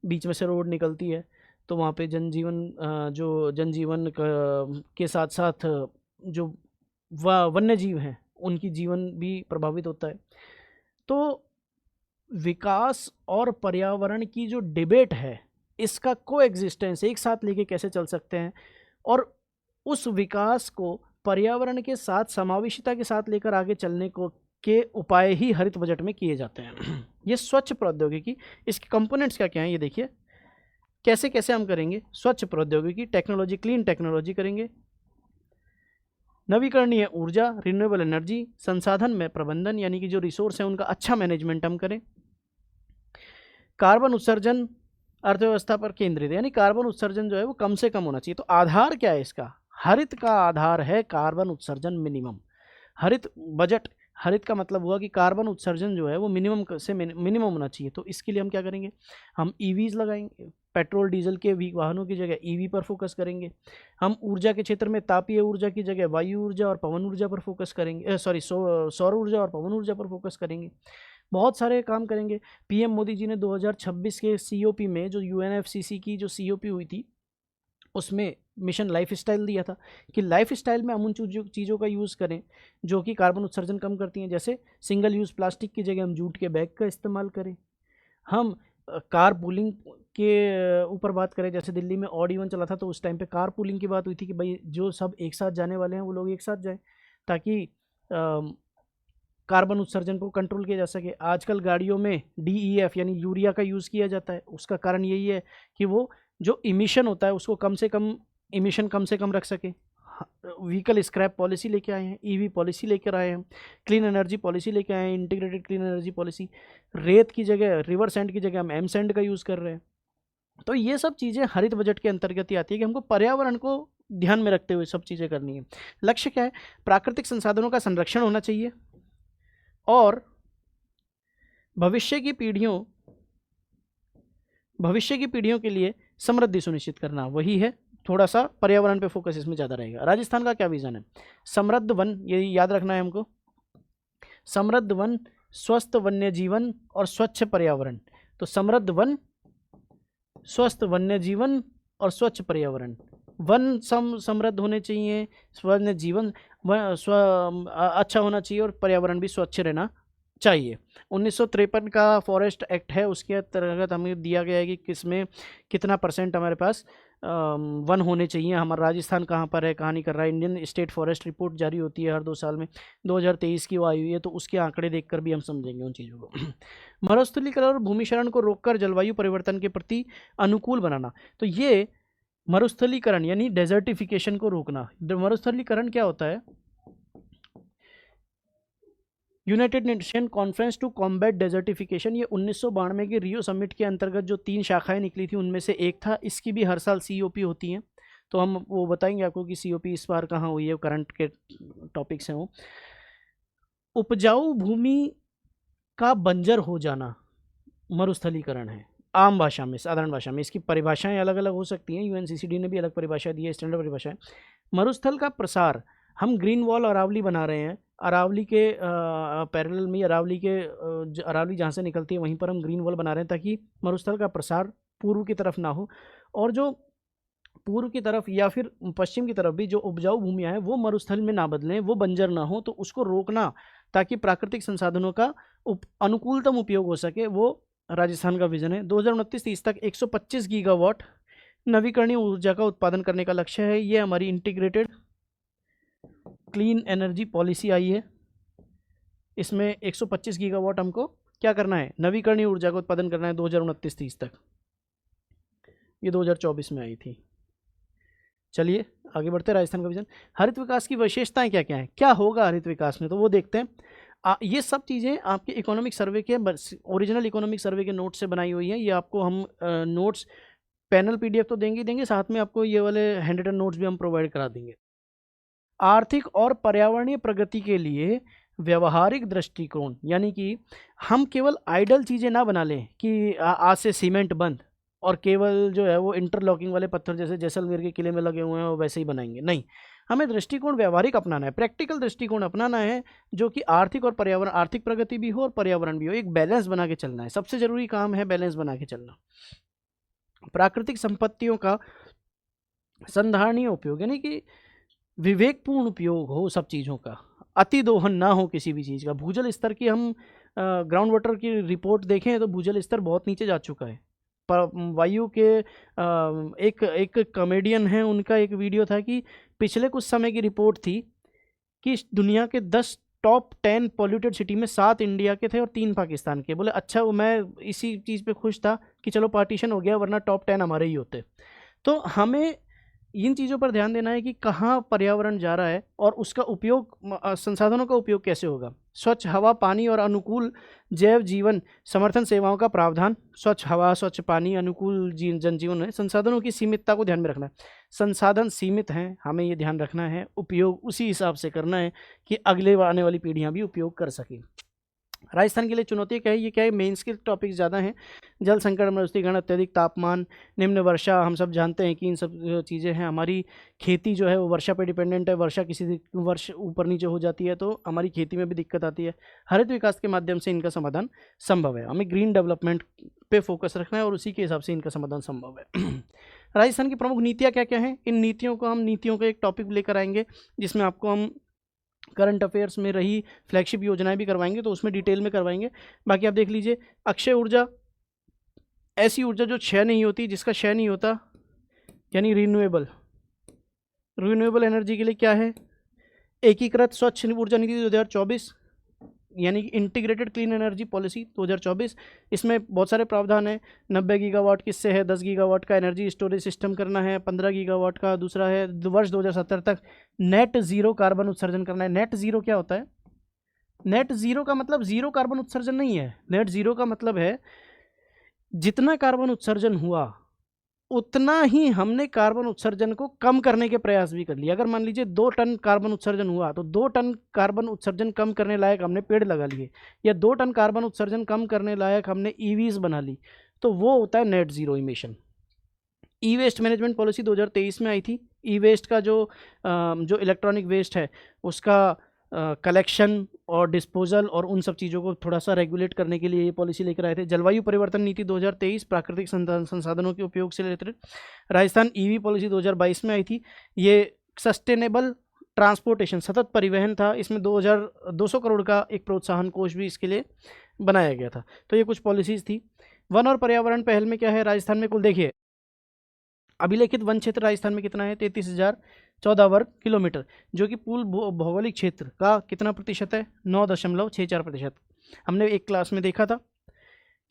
बीच में से रोड निकलती है, तो वहाँ पे जनजीवन के साथ साथ जो वन्य जीव हैं उनकी जीवन भी प्रभावित होता है। तो विकास और पर्यावरण की जो डिबेट है, इसका कोएग्जिस्टेंस एक साथ लेके कैसे चल सकते हैं, और उस विकास को पर्यावरण के साथ समावेशिता के साथ लेकर आगे चलने को के उपाय ही हरित बजट में किए जाते हैं। ये स्वच्छ प्रौद्योगिकी, इसके कंपोनेंट्स क्या क्या हैं ये देखिए। कैसे कैसे हम करेंगे? स्वच्छ प्रौद्योगिकी, टेक्नोलॉजी, क्लीन टेक्नोलॉजी करेंगे। नवीकरणीय ऊर्जा, रिन्यूएबल एनर्जी, संसाधन में प्रबंधन यानी कि जो रिसोर्स है उनका अच्छा मैनेजमेंट हम करें। कार्बन उत्सर्जन अर्थव्यवस्था पर केंद्रित, यानी कार्बन उत्सर्जन जो है वो कम से कम होना चाहिए। तो आधार क्या है इसका? हरित का आधार है कार्बन उत्सर्जन मिनिमम। हरित बजट, हरित का मतलब हुआ कि कार्बन उत्सर्जन जो है वो मिनिमम से मिनिमम होना चाहिए। तो इसके लिए हम क्या करेंगे? हम ईवीज लगाएंगे, पेट्रोल डीजल के वाहनों की जगह ईवी पर फोकस करेंगे। हम ऊर्जा के क्षेत्र में तापीय ऊर्जा की जगह वायु ऊर्जा और पवन ऊर्जा पर फोकस करेंगे, सौर ऊर्जा और पवन ऊर्जा पर फोकस करेंगे। बहुत सारे काम करेंगे। पीएम मोदी जी ने 2026 के सीओपी में, जो यूएनएफसीसी की जो सीओपी हुई थी, उसमें मिशन लाइफ स्टाइल दिया था कि लाइफ स्टाइल में हम उन चीज़ों का यूज़ करें जो कि कार्बन उत्सर्जन कम करती हैं। जैसे सिंगल यूज़ प्लास्टिक की जगह हम जूट के बैग का इस्तेमाल करें। हम कार पूलिंग के ऊपर बात करें, जैसे दिल्ली में ऑड इवन चला था तो उस टाइम पे कार पूलिंग की बात हुई थी कि भाई जो सब एक साथ जाने वाले हैं वो लोग एक साथ जाएं, ताकि कार्बन उत्सर्जन को कंट्रोल किया जा सके। आजकल गाड़ियों में DEF यानी यूरिया का यूज़ किया जाता है, उसका कारण यही है कि वो जो इमिशन होता है उसको कम से कम रख सके। व्हीकल स्क्रैप पॉलिसी लेके आए हैं, EV पॉलिसी लेकर आए हैं, क्लीन एनर्जी पॉलिसी लेके आए हैं, इंटीग्रेटेड क्लीन एनर्जी पॉलिसी। रेत की जगह, रिवर सैंड की जगह हम एम सैंड का यूज़ कर रहे हैं। तो ये सब चीज़ें हरित बजट के अंतर्गत ही आती है कि हमको पर्यावरण को ध्यान में रखते हुए सब चीज़ें करनी है। लक्ष्य क्या है? प्राकृतिक संसाधनों का संरक्षण होना चाहिए और भविष्य की पीढ़ियों के लिए समृद्धि सुनिश्चित करना, वही है। थोड़ा सा पर्यावरण पे फोकस इसमें ज़्यादा रहेगा। राजस्थान का क्या विजन है? समृद्ध वन, ये याद रखना है हमको। समृद्ध वन, स्वस्थ वन्य जीवन और स्वच्छ पर्यावरण। तो समृद्ध वन, स्वस्थ वन्य जीवन और स्वच्छ पर्यावरण। वन समृद्ध होने चाहिए, वन्य जीवन अच्छा होना चाहिए और पर्यावरण भी स्वच्छ रहना चाहिए। 1953 का फॉरेस्ट एक्ट है, उसके अंतर्गत हमें दिया गया है कि किसमें कितना % हमारे पास वन होने चाहिए। हमारा राजस्थान कहाँ पर है, कहाँ नहीं कर रहा है। इंडियन स्टेट फॉरेस्ट रिपोर्ट जारी होती है हर 2 साल में, 2023 की वो आई हुई है, तो उसके आंकड़े देखकर भी हम समझेंगे उन चीज़ों को। मरुस्थलीकरण और भूमिक्षरण को रोककर जलवायु परिवर्तन के प्रति अनुकूल बनाना। तो ये मरुस्थलीकरण यानी डेजर्टिफिकेशन को रोकना। मरुस्थलीकरण क्या होता है? United Nation Conference to Combat Desertification, ये 1992 के रियो समिट के अंतर्गत जो 3 शाखाएं निकली थी उनमें से एक था। इसकी भी हर साल COP होती हैं, तो हम वो बताएंगे आपको कि COP इस बार कहाँ हुई है, करंट के टॉपिक्स हैं वो। उपजाऊ भूमि का बंजर हो जाना मरुस्थलीकरण है। आम भाषा में, साधारण भाषा में, इसकी परिभाषाएं अलग अलग हो सकती हैं। UNCCD ने भी अलग परिभाषा दी है, स्टैंडर्ड परिभाषा है। मरुस्थल का प्रसार, हम ग्रीन वॉल अरावली बना रहे हैं, अरावली के पैरेलल में, अरावली जहाँ से निकलती है वहीं पर हम ग्रीन वॉल बना रहे हैं ताकि मरुस्थल का प्रसार पूर्व की तरफ ना हो, और जो पूर्व की तरफ या फिर पश्चिम की तरफ भी जो उपजाऊ भूमियाँ हैं वो मरुस्थल में ना बदलें, वो बंजर ना हो, तो उसको रोकना ताकि प्राकृतिक संसाधनों का अनुकूलतम उपयोग हो सके, वो राजस्थान का विजन है। 2029-30 तक 125 गीगावाट नवीकरणीय ऊर्जा का उत्पादन करने का लक्ष्य है। ये हमारी इंटीग्रेटेड क्लीन एनर्जी पॉलिसी आई है। इसमें 125 गीगावाट हमको क्या करना है? नवीकरणीय ऊर्जा का उत्पादन करना है 2029-30 तक। ये 2024 में आई थी। चलिए आगे बढ़ते हैं। राजस्थान का विजन, हरित विकास की विशेषताएं क्या क्या हैं, क्या होगा हरित विकास में, तो वो देखते हैं। ये सब चीज़ें आपके इकोनॉमिक सर्वे के, ओरिजिनल इकोनॉमिक सर्वे के नोट्स से बनाई हुई हैं। ये आपको हम नोट्स पैनल PDF तो देंगे, साथ में आपको ये वाले हैंड रिटन नोट्स भी हम प्रोवाइड करा देंगे। आर्थिक और पर्यावरणीय प्रगति के लिए व्यवहारिक दृष्टिकोण, यानी कि हम केवल आइडल चीज़ें ना बना लें कि आज से सीमेंट बंद और केवल जो है वो इंटरलॉकिंग वाले पत्थर जैसे जैसलमेर के किले में लगे हुए हैं वो वैसे ही बनाएंगे। नहीं, हमें दृष्टिकोण व्यवहारिक अपनाना है, प्रैक्टिकल दृष्टिकोण अपनाना है, जो कि आर्थिक और पर्यावरण, आर्थिक प्रगति भी हो और पर्यावरण भी हो, एक बैलेंस बना के चलना है। सबसे जरूरी काम है बैलेंस बना के चलना। प्राकृतिक संपत्तियों का संधारणीय उपयोग, यानी कि विवेकपूर्ण उपयोग हो सब चीज़ों का, अति दोहन ना हो किसी भी चीज़ का। भूजल स्तर की हम ग्राउंड वाटर की रिपोर्ट देखें तो भूजल स्तर बहुत नीचे जा चुका है। पर वायु के एक कॉमेडियन है, उनका एक वीडियो था कि पिछले कुछ समय की रिपोर्ट थी कि दुनिया के 10 टॉप 10 पॉल्यूटेड सिटी में 7 इंडिया के थे और 3 पाकिस्तान के। बोले अच्छा, वो मैं इसी चीज़ पे खुश था कि चलो पार्टीशन हो गया, वरना टॉप 10 हमारे ही होते। तो हमें इन चीज़ों पर ध्यान देना है कि कहाँ पर्यावरण जा रहा है और उसका उपयोग, संसाधनों का उपयोग कैसे होगा। स्वच्छ हवा, पानी और अनुकूल जैव जीवन समर्थन सेवाओं का प्रावधान। स्वच्छ हवा, स्वच्छ पानी, अनुकूल जनजीवन है। संसाधनों की सीमितता को ध्यान में रखना है। संसाधन सीमित हैं, हमें ये ध्यान रखना है, उपयोग उसी हिसाब से करना है कि अगले आने वाली पीढ़ियाँ भी उपयोग कर सकें। राजस्थान के लिए चुनौती क्या है? ये क्या है, मेंस के टॉपिक ज़्यादा हैं। जल संकट, मरुस्थलीकरण, अत्यधिक तापमान, निम्न वर्षा, हम सब जानते हैं कि इन सब चीज़ें हैं। हमारी खेती जो है वो वर्षा पे डिपेंडेंट है, वर्षा किसी वर्ष ऊपर नीचे हो जाती है तो हमारी खेती में भी दिक्कत आती है। हरित विकास के माध्यम से इनका समाधान संभव है। हमें ग्रीन डेवलपमेंट पे फोकस रखना है और उसी के हिसाब से इनका समाधान संभव है। राजस्थान की प्रमुख नीतियाँ क्या क्या हैं? इन नीतियों को हम नीतियों का एक टॉपिक लेकर आएंगे जिसमें आपको हम करंट अफेयर्स में रही फ्लैगशिप योजनाएं भी करवाएंगे, तो उसमें डिटेल में करवाएंगे। बाकी आप देख लीजिए, अक्षय ऊर्जा, ऐसी ऊर्जा जो क्षय नहीं होती, जिसका क्षय नहीं होता, यानी रिन्यूएबल एनर्जी के लिए क्या है? एकीकृत स्वच्छ ऊर्जा नीति 2024, यानी कि इंटीग्रेटेड क्लीन एनर्जी पॉलिसी 2024। इसमें बहुत सारे प्रावधान हैं। 90 गीगावाट किससे है, 10 गीगावाट का एनर्जी स्टोरेज सिस्टम करना है, 15 गीगावाट का। दूसरा है वर्ष 2070 तक नेट ज़ीरो कार्बन उत्सर्जन करना है। नेट ज़ीरो क्या होता है? नेट ज़ीरो का मतलब ज़ीरो कार्बन उत्सर्जन नहीं है। नेट ज़ीरो का मतलब है जितना कार्बन उत्सर्जन हुआ उतना ही हमने कार्बन उत्सर्जन को कम करने के प्रयास भी कर लिए। अगर मान लीजिए 2 टन कार्बन उत्सर्जन हुआ तो 2 टन कार्बन उत्सर्जन कम करने लायक हमने पेड़ लगा लिए, या 2 टन कार्बन उत्सर्जन कम करने लायक हमने ईवीज बना ली, तो वो होता है नेट ज़ीरो इमिशन। ई वेस्ट मैनेजमेंट पॉलिसी 2023 में आई थी। ई वेस्ट का जो इलेक्ट्रॉनिक वेस्ट है उसका कलेक्शन और डिस्पोजल और उन सब चीज़ों को थोड़ा सा रेगुलेट करने के लिए ये पॉलिसी लेकर आए थे। जलवायु परिवर्तन नीति 2023 प्राकृतिक संसाधनों के उपयोग से रिलेटेड। राजस्थान ईवी पॉलिसी 2022 में आई थी। ये सस्टेनेबल ट्रांसपोर्टेशन सतत परिवहन था। इसमें 2200 करोड़ का एक प्रोत्साहन कोष भी इसके लिए बनाया गया था। तो ये कुछ पॉलिसीज़ थी। वन और पर्यावरण पहल में क्या है राजस्थान में? कुल देखिए अभिलेखित वन क्षेत्र राजस्थान में कितना है? 33,014 वर्ग किलोमीटर, जो कि कुल भौगोलिक क्षेत्र का कितना प्रतिशत है? 9.64%। हमने एक क्लास में देखा था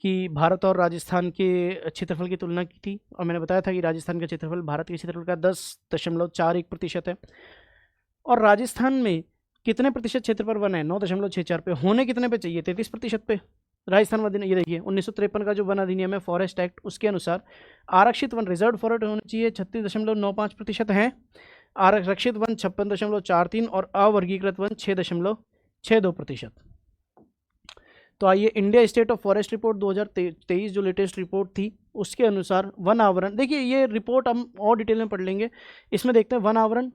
कि भारत और राजस्थान के क्षेत्रफल की तुलना की थी, और मैंने बताया था कि राजस्थान का क्षेत्रफल भारत के क्षेत्रफल का 10.41% है। और राजस्थान में कितने प्रतिशत क्षेत्र पर वन है? 9.64 पे। होने कितने पे चाहिए? 33% पे। राजस्थान वन, ये देखिए 1953 का जो वन अधिनियम है फॉरेस्ट एक्ट, उसके अनुसार आरक्षित वन रिजर्व फॉरेस्ट होने चाहिए 36.95% हैं, आरक्षित वन 56.43 और अवर्गीकृत वन 6.62%। तो आइए India state of forest report 2023 जो लेटेस्ट रिपोर्ट थी उसके अनुसार वन आवरण, देखिए ये रिपोर्ट हम और डिटेल में पढ़ लेंगे। इसमें देखते हैं वन आवरण,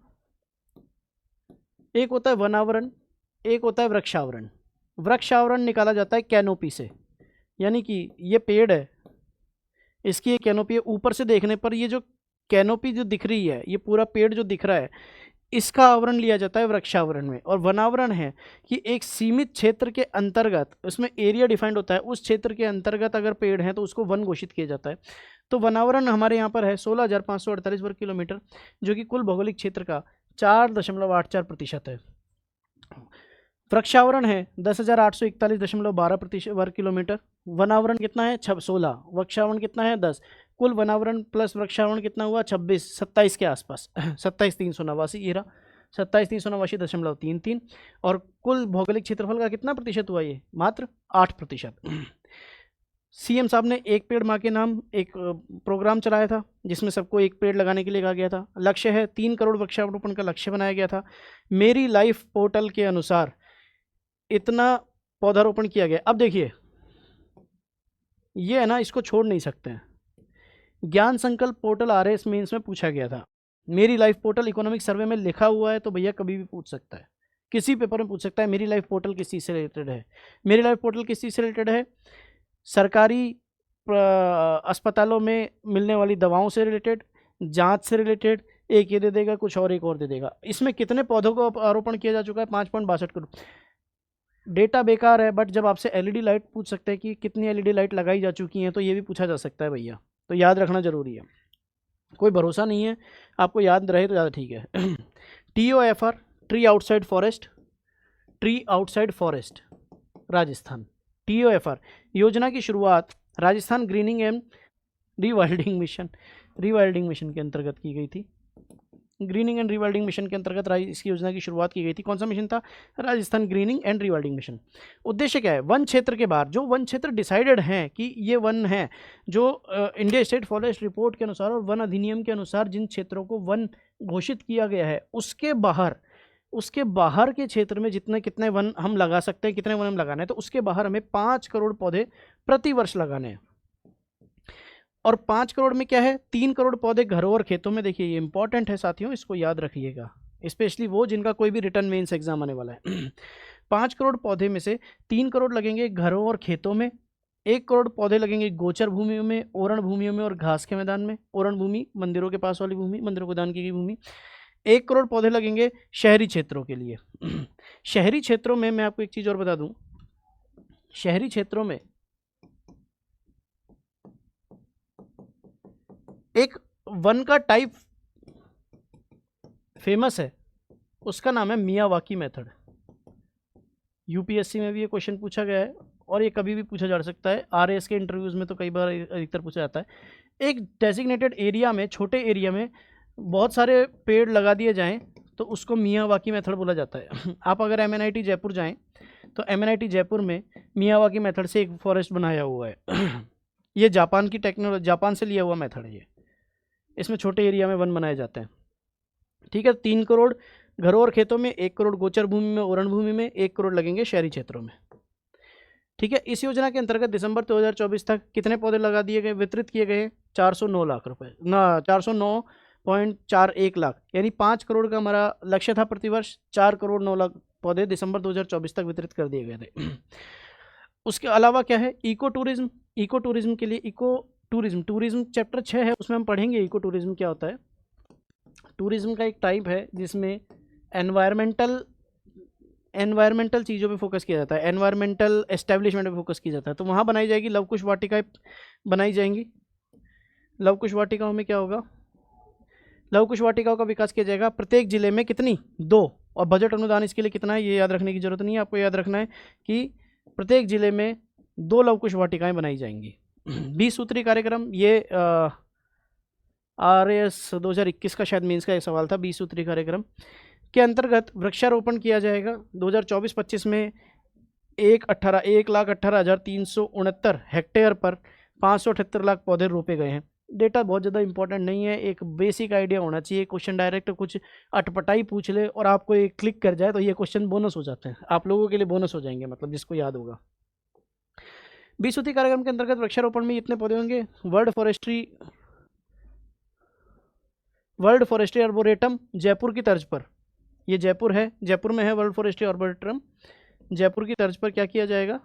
एक होता है वन आवरण, एक होता है वृक्षावरण। वृक्षावरण निकाला जाता है कैनोपी से, यानी कि ये पेड़ है, इसकी ये कैनोपी है। ऊपर से देखने पर ये जो कैनोपी जो दिख रही है, ये पूरा पेड़ जो दिख रहा है, इसका आवरण लिया जाता है वृक्षावरण में। और वनावरण है कि एक सीमित क्षेत्र के अंतर्गत, उसमें एरिया डिफाइंड होता है, उस क्षेत्र के अंतर्गत अगर पेड़ हैं तो उसको वन घोषित किया जाता है। तो वनावरण हमारे यहाँ पर है 16,548 वर्ग किलोमीटर, जो कि कुल भौगोलिक क्षेत्र का 4.84% है। वृक्षावरण है 10,841.12% वर्ग किलोमीटर। वनावरण कितना है? 16। वृक्षावरण कितना है? 10। कुल वनावरण प्लस वृक्षावरण कितना हुआ? 27 के आसपास 27,389 ये रहा, 27,389.33। और कुल भौगोलिक क्षेत्रफल का कितना प्रतिशत हुआ? ये मात्र 8%। सीएम साहब ने एक पेड़ माँ के नाम एक प्रोग्राम चलाया था, जिसमें सबको एक पेड़ लगाने के लिए कहा गया था। लक्ष्य है 3 करोड़ वृक्षारोपण का लक्ष्य बनाया गया था। मेरी लाइफ पोर्टल के अनुसार इतना पौधारोपण किया गया। अब देखिए ये है ना, इसको छोड़ नहीं सकते हैं। ज्ञान संकल्प पोर्टल आरएस मेंस में पूछा गया था। मेरी लाइफ पोर्टल इकोनॉमिक सर्वे में लिखा हुआ है, तो भैया कभी भी पूछ सकता है, किसी पेपर में पूछ सकता है मेरी लाइफ पोर्टल किस चीज़ से रिलेटेड है। मेरी लाइफ पोर्टल किस चीज़ से रिलेटेड है? सरकारी अस्पतालों में मिलने वाली दवाओं से रिलेटेड, जांच से रिलेटेड। एक ये दे देगा कुछ और, एक और दे देगा। इसमें कितने पौधों को आरोपण किया जा चुका है? 5.62 करोड़। डेटा बेकार है, बट जब आपसे एलईडी लाइट पूछ सकते हैं कि कितनी एलईडी लाइट लगाई जा चुकी हैं, तो ये भी पूछा जा सकता है भैया, तो याद रखना जरूरी है। कोई भरोसा नहीं है, आपको याद रहे तो ज़्यादा ठीक है। TOFR tree outside forest, tree outside forest Rajasthan. TOFR योजना की शुरुआत Rajasthan grinning and rewilding mission के अंतर्गत की गई थी। ग्रीनिंग एंड रीवाइल्डिंग मिशन के अंतर्गत इसकी योजना की शुरुआत की गई थी। कौन सा मिशन था? Rajasthan grinning and rewilding mission. उद्देश्य क्या है? वन क्षेत्र के बाहर जो वन क्षेत्र डिसाइडेड हैं कि ये वन है, जो इंडिया स्टेट फॉरेस्ट रिपोर्ट के अनुसार और वन अधिनियम के अनुसार जिन क्षेत्रों को वन घोषित किया गया है, उसके बाहर के क्षेत्र में जितने कितने वन हम लगा सकते हैं, कितने वन हम लगाने हैं, तो उसके बाहर हमें 5 करोड़ पौधे प्रति वर्ष लगाने हैं। और 5 करोड़ में क्या है? 3 करोड़ पौधे घरों और खेतों में। देखिए ये इंपॉर्टेंट है साथियों, इसको याद रखिएगा, स्पेशली वो जिनका कोई भी रिटर्न मेंस एग्जाम आने वाला है। 5 करोड़ पौधे में से 3 करोड़ लगेंगे घरों और खेतों में, 1 करोड़ पौधे लगेंगे गोचर भूमियों में, ओरण भूमियों में और घास के मैदान में। ओरण भूमि मंदिरों के पास वाली भूमि, मंदिरों को दान की गई भूमि। 1 करोड़ पौधे लगेंगे शहरी क्षेत्रों के लिए। शहरी क्षेत्रों में मैं आपको एक चीज़ और बता दूं, शहरी क्षेत्रों में एक वन का टाइप फेमस है, उसका नाम है मियावाकी मेथड। यूपीएससी में भी ये क्वेश्चन पूछा गया है और ये कभी भी पूछा जा सकता है। आरएएस के इंटरव्यूज़ में तो कई बार अधिकतर पूछा जाता है। एक डेजिग्नेटेड एरिया में, छोटे एरिया में बहुत सारे पेड़ लगा दिए जाएं तो उसको मियावाकी मेथड बोला जाता है। आप अगर एमएनआईटी जयपुर जाएं तो एमएनआईटी जयपुर में मियावाकी मेथड से एक फॉरेस्ट बनाया हुआ है। ये जापान की टेक्नोलॉजी, जापान से लिया हुआ मेथड है ये। इसमें छोटे एरिया में वन बनाए जाते हैं। ठीक है, 3 करोड़ घरों और खेतों में, 1 करोड़ गोचर भूमि में, ओरण भूमि में, 1 करोड़ लगेंगे शहरी क्षेत्रों में। ठीक है, इस योजना के अंतर्गत दिसंबर 2024 तक कितने पौधे लगा दिए गए, वितरित किए गए? 409 लाख रुपए ना, 409.41 लाख, यानी 5 करोड़ का हमारा लक्ष्य था प्रतिवर्ष। 4 करोड़ 9 लाख पौधे दिसंबर 2024 तक वितरित कर दिए गए थे। उसके अलावा क्या है? Eco tourism. इको टूरिज्म के लिए टूरिज्म चैप्टर 6 है, उसमें हम पढ़ेंगे इको टूरिज्म क्या होता है। टूरिज्म का एक टाइप है जिसमें एनवायरमेंटल चीज़ों पे फोकस किया जाता है, एनवायरमेंटल एस्टेब्लिशमेंट पे फोकस किया जाता है। तो वहाँ बनाई जाएगी लव कुश वाटिकाएं बनाई जाएंगी। लव कुश वाटिकाओं में क्या होगा? लव कुश वाटिकाओं का विकास किया जाएगा। प्रत्येक जिले में कितनी? 2। और बजट अनुदान इसके लिए कितना है ये याद रखने की जरूरत नहीं है, आपको याद रखना है कि प्रत्येक जिले में 2 लव कुश वाटिकाएं बनाई जाएंगी। 20 सूत्री कार्यक्रम, ये आरएएस 2021 का शायद मेंस का एक सवाल था। 20 सूत्री कार्यक्रम के अंतर्गत वृक्षारोपण किया जाएगा 2024-25 में। 1,18,369 हेक्टेयर पर 578 लाख पौधे रोपे गए हैं। डेटा बहुत ज़्यादा इंपॉर्टेंट नहीं है, एक बेसिक आइडिया होना चाहिए। क्वेश्चन डायरेक्ट कुछ अटपटाई पूछ ले और आपको एक क्लिक कर जाए तो ये क्वेश्चन बोनस हो जाते हैं, आप लोगों के लिए बोनस हो जाएंगे, मतलब जिसको याद होगा। 20 सूत्री कार्यक्रम के अंतर्गत वृक्षारोपण में इतने पौधे होंगे। वर्ल्ड फॉरेस्ट्री आर्बोरेटम जयपुर की तर्ज पर, ये जयपुर है, जयपुर में है वर्ल्ड फॉरेस्ट्री आर्बोरेटम। जयपुर की तर्ज पर क्या किया जाएगा?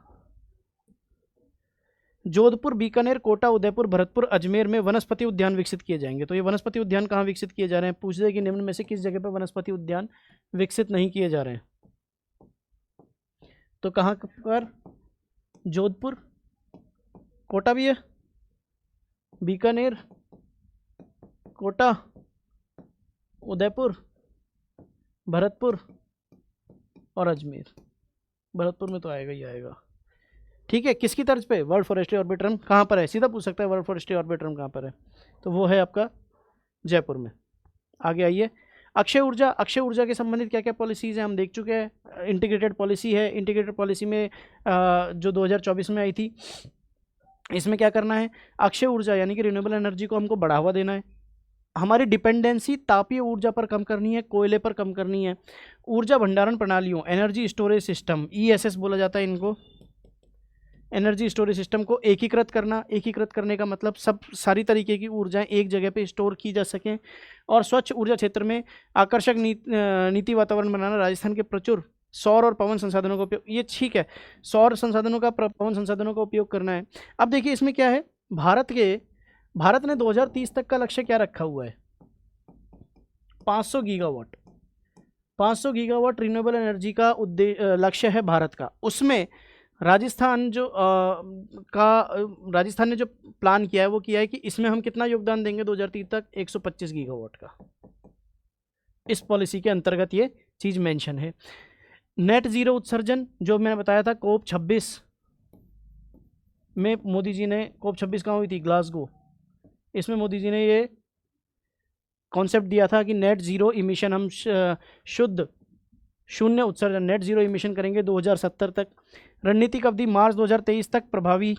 जोधपुर, बीकानेर, कोटा, उदयपुर, भरतपुर, अजमेर में वनस्पति उद्यान विकसित किए जाएंगे। तो ये वनस्पति उद्यान कहाँ विकसित किए जा रहे हैं? पूछ दे कि निम्न में से किस जगह पर वनस्पति उद्यान विकसित नहीं किए जा रहे हैं? तो कहाँ पर? जोधपुर, कोटा भी है, बीकानेर, कोटा, उदयपुर, भरतपुर और अजमेर। भरतपुर में तो आएगा ही आएगा। ठीक है, किसकी तर्ज पे? World forestry arboretum. कहाँ पर है? सीधा पूछ सकता है वर्ल्ड फॉरेस्ट्री ऑर्बिट्रम कहाँ पर है, तो वो है आपका जयपुर में। आगे आइए, अक्षय ऊर्जा। अक्षय ऊर्जा के संबंधित क्या क्या पॉलिसीज़ हैं हम देख चुके हैं। इंटीग्रेटेड पॉलिसी है, इंटीग्रेटेड पॉलिसी में जो 2024 में आई थी, इसमें क्या करना है? अक्षय ऊर्जा यानी कि रिन्यूएबल एनर्जी को हमको बढ़ावा देना है। हमारी डिपेंडेंसी तापीय ऊर्जा पर कम करनी है, कोयले पर कम करनी है। ऊर्जा भंडारण प्रणालियों, एनर्जी स्टोरेज सिस्टम, ईएसएस बोला जाता है इनको, एनर्जी स्टोरेज सिस्टम को एकीकृत करना। एकीकृत करने का मतलब सब सारी तरीके की ऊर्जाएं एक जगह पे स्टोर की जा सकें। और स्वच्छ ऊर्जा क्षेत्र में आकर्षक नीति वातावरण बनाना। राजस्थान के प्रचुर सौर और पवन संसाधनों का उपयोग, ये ठीक है, सौर संसाधनों का, पवन संसाधनों का उपयोग करना है। अब देखिए इसमें क्या है, भारत ने 2030 तक का लक्ष्य क्या रखा हुआ है? 500 गीगावाट। 500 गीगावाट रिन्यूएबल एनर्जी का लक्ष्य है भारत का। उसमें राजस्थान ने जो प्लान किया है वो किया है कि इसमें हम कितना योगदान देंगे 2030 तक? 125 गीगावाट का। इस पॉलिसी के अंतर्गत ये चीज़ मेंशन है। नेट जीरो उत्सर्जन, जो मैंने बताया था COP 26 में मोदी जी ने, COP 26 कहाँ हुई थी? ग्लासगो। इसमें मोदी जी ने ये कॉन्सेप्ट दिया था कि नेट जीरो इमिशन, हम शून्य उत्सर्जन, नेट जीरो इमिशन करेंगे 2070 तक। रणनीतिक अवधि मार्च 2023 तक प्रभावी।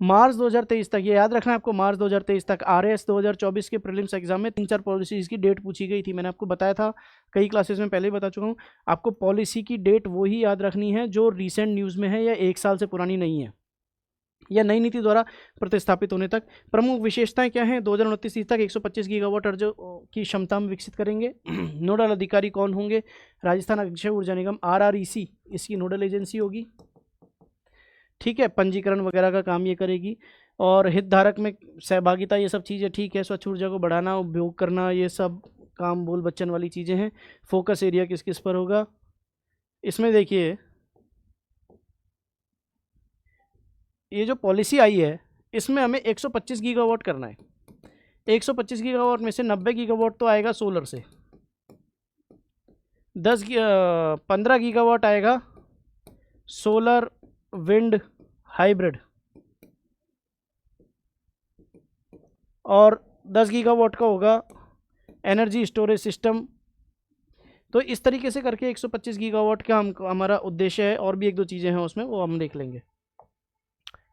मार्च 2023 तक, ये याद रखना है आपको, मार्च 2023 तक। आरएएस 2024 के प्रीलिम्स एग्जाम में 3-4 पॉलिसीज़ की डेट पूछी गई थी, मैंने आपको बताया था, कई क्लासेस में पहले ही बता चुका हूँ। आपको पॉलिसी की डेट वही याद रखनी है जो रिसेंट न्यूज़ में है या 1 साल से पुरानी नहीं है, या नई नीति द्वारा प्रतिस्थापित होने तक। प्रमुख विशेषताएं क्या हैं? 2029 तक 125 गीगावाट अर्ज की क्षमता हम विकसित करेंगे। नोडल अधिकारी कौन होंगे? राजस्थान अक्षय ऊर्जा निगम, RREC इसकी नोडल एजेंसी होगी। ठीक है, पंजीकरण वगैरह का काम ये करेगी। और हितधारक में सहभागिता, ये सब चीज़ें ठीक है। स्वच्छ ऊर्जा को बढ़ाना, उपयोग करना, ये सब काम बोल बच्चन वाली चीज़ें हैं। फोकस एरिया किस किस पर होगा? इसमें देखिए ये जो पॉलिसी आई है इसमें हमें 125 गीगावाट करना है। 125 गीगावाट में से 90 गीगावाट तो आएगा सोलर से, 15 गीगावाट आएगा सोलर विंड हाइब्रिड और 10 गीगावाट का होगा एनर्जी स्टोरेज सिस्टम। तो इस तरीके से करके 125 गीगावाट का हमारा उद्देश्य है, और भी एक दो चीज़ें हैं उसमें, वो हम देख लेंगे।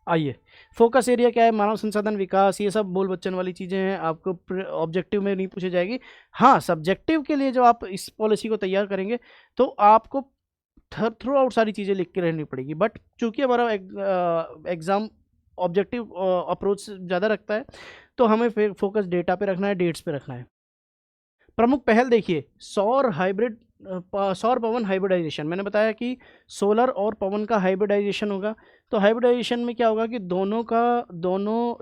आइए, फोकस एरिया क्या है, मानव संसाधन विकास, ये सब बोल बच्चन वाली चीज़ें हैं, आपको ऑब्जेक्टिव में नहीं पूछी जाएगी। हाँ, सब्जेक्टिव के लिए जब आप इस पॉलिसी को तैयार करेंगे तो आपको थ्रू आउट सारी चीज़ें लिख के रहनी पड़ेगी, बट चूंकि हमारा एग्ज़ाम ऑब्जेक्टिव अप्रोच ज़्यादा रखता है तो हमें फिर फोकस डेटा पे रखना है, डेट्स पे रखना है। प्रमुख पहल देखिए, सौर पवन हाइब्रिडाइजेशन। मैंने बताया कि सोलर और पवन का हाइब्रिडाइजेशन होगा। तो हाइब्रिडाइजेशन में क्या होगा कि दोनों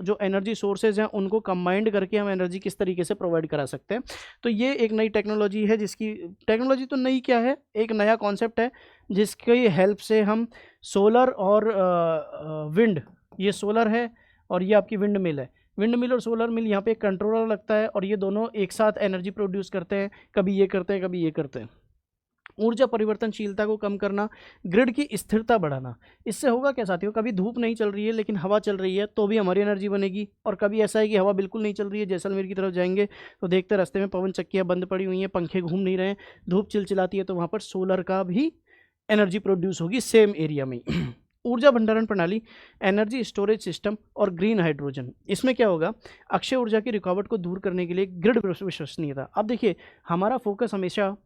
जो एनर्जी सोर्सेज हैं उनको कंबाइंड करके हम एनर्जी किस तरीके से प्रोवाइड करा सकते हैं। तो ये एक नई टेक्नोलॉजी है, जिसकी टेक्नोलॉजी तो नई क्या है, एक नया कॉन्सेप्ट है जिसकी हेल्प से हम सोलर और विंड, ये सोलर है और ये आपकी विंड मिल है, विंड मिल और सोलर मिल, यहाँ पे एक कंट्रोलर लगता है और ये दोनों एक साथ एनर्जी प्रोड्यूस करते हैं, कभी ये करते हैं कभी ये करते हैं। ऊर्जा परिवर्तनशीलता को कम करना, ग्रिड की स्थिरता बढ़ाना। इससे होगा क्या साथियों, कभी धूप नहीं चल रही है लेकिन हवा चल रही है तो भी हमारी एनर्जी बनेगी, और कभी ऐसा है कि हवा बिल्कुल नहीं चल रही है, जैसलमेर की तरफ जाएंगे तो देखते रास्ते में पवन चक्कियाँ बंद पड़ी हुई हैं, पंखे घूम नहीं रहे हैं, धूप चिलचिलाती है, तो वहाँ पर सोलर का भी एनर्जी प्रोड्यूस होगी सेम एरिया में। ऊर्जा भंडारण प्रणाली, एनर्जी स्टोरेज सिस्टम और ग्रीन हाइड्रोजन। इसमें क्या होगा, अक्षय ऊर्जा की रुकावट को दूर करने के लिए ग्रिड विश्वसनीयता। अब देखिए, हमारा फोकस हमेशा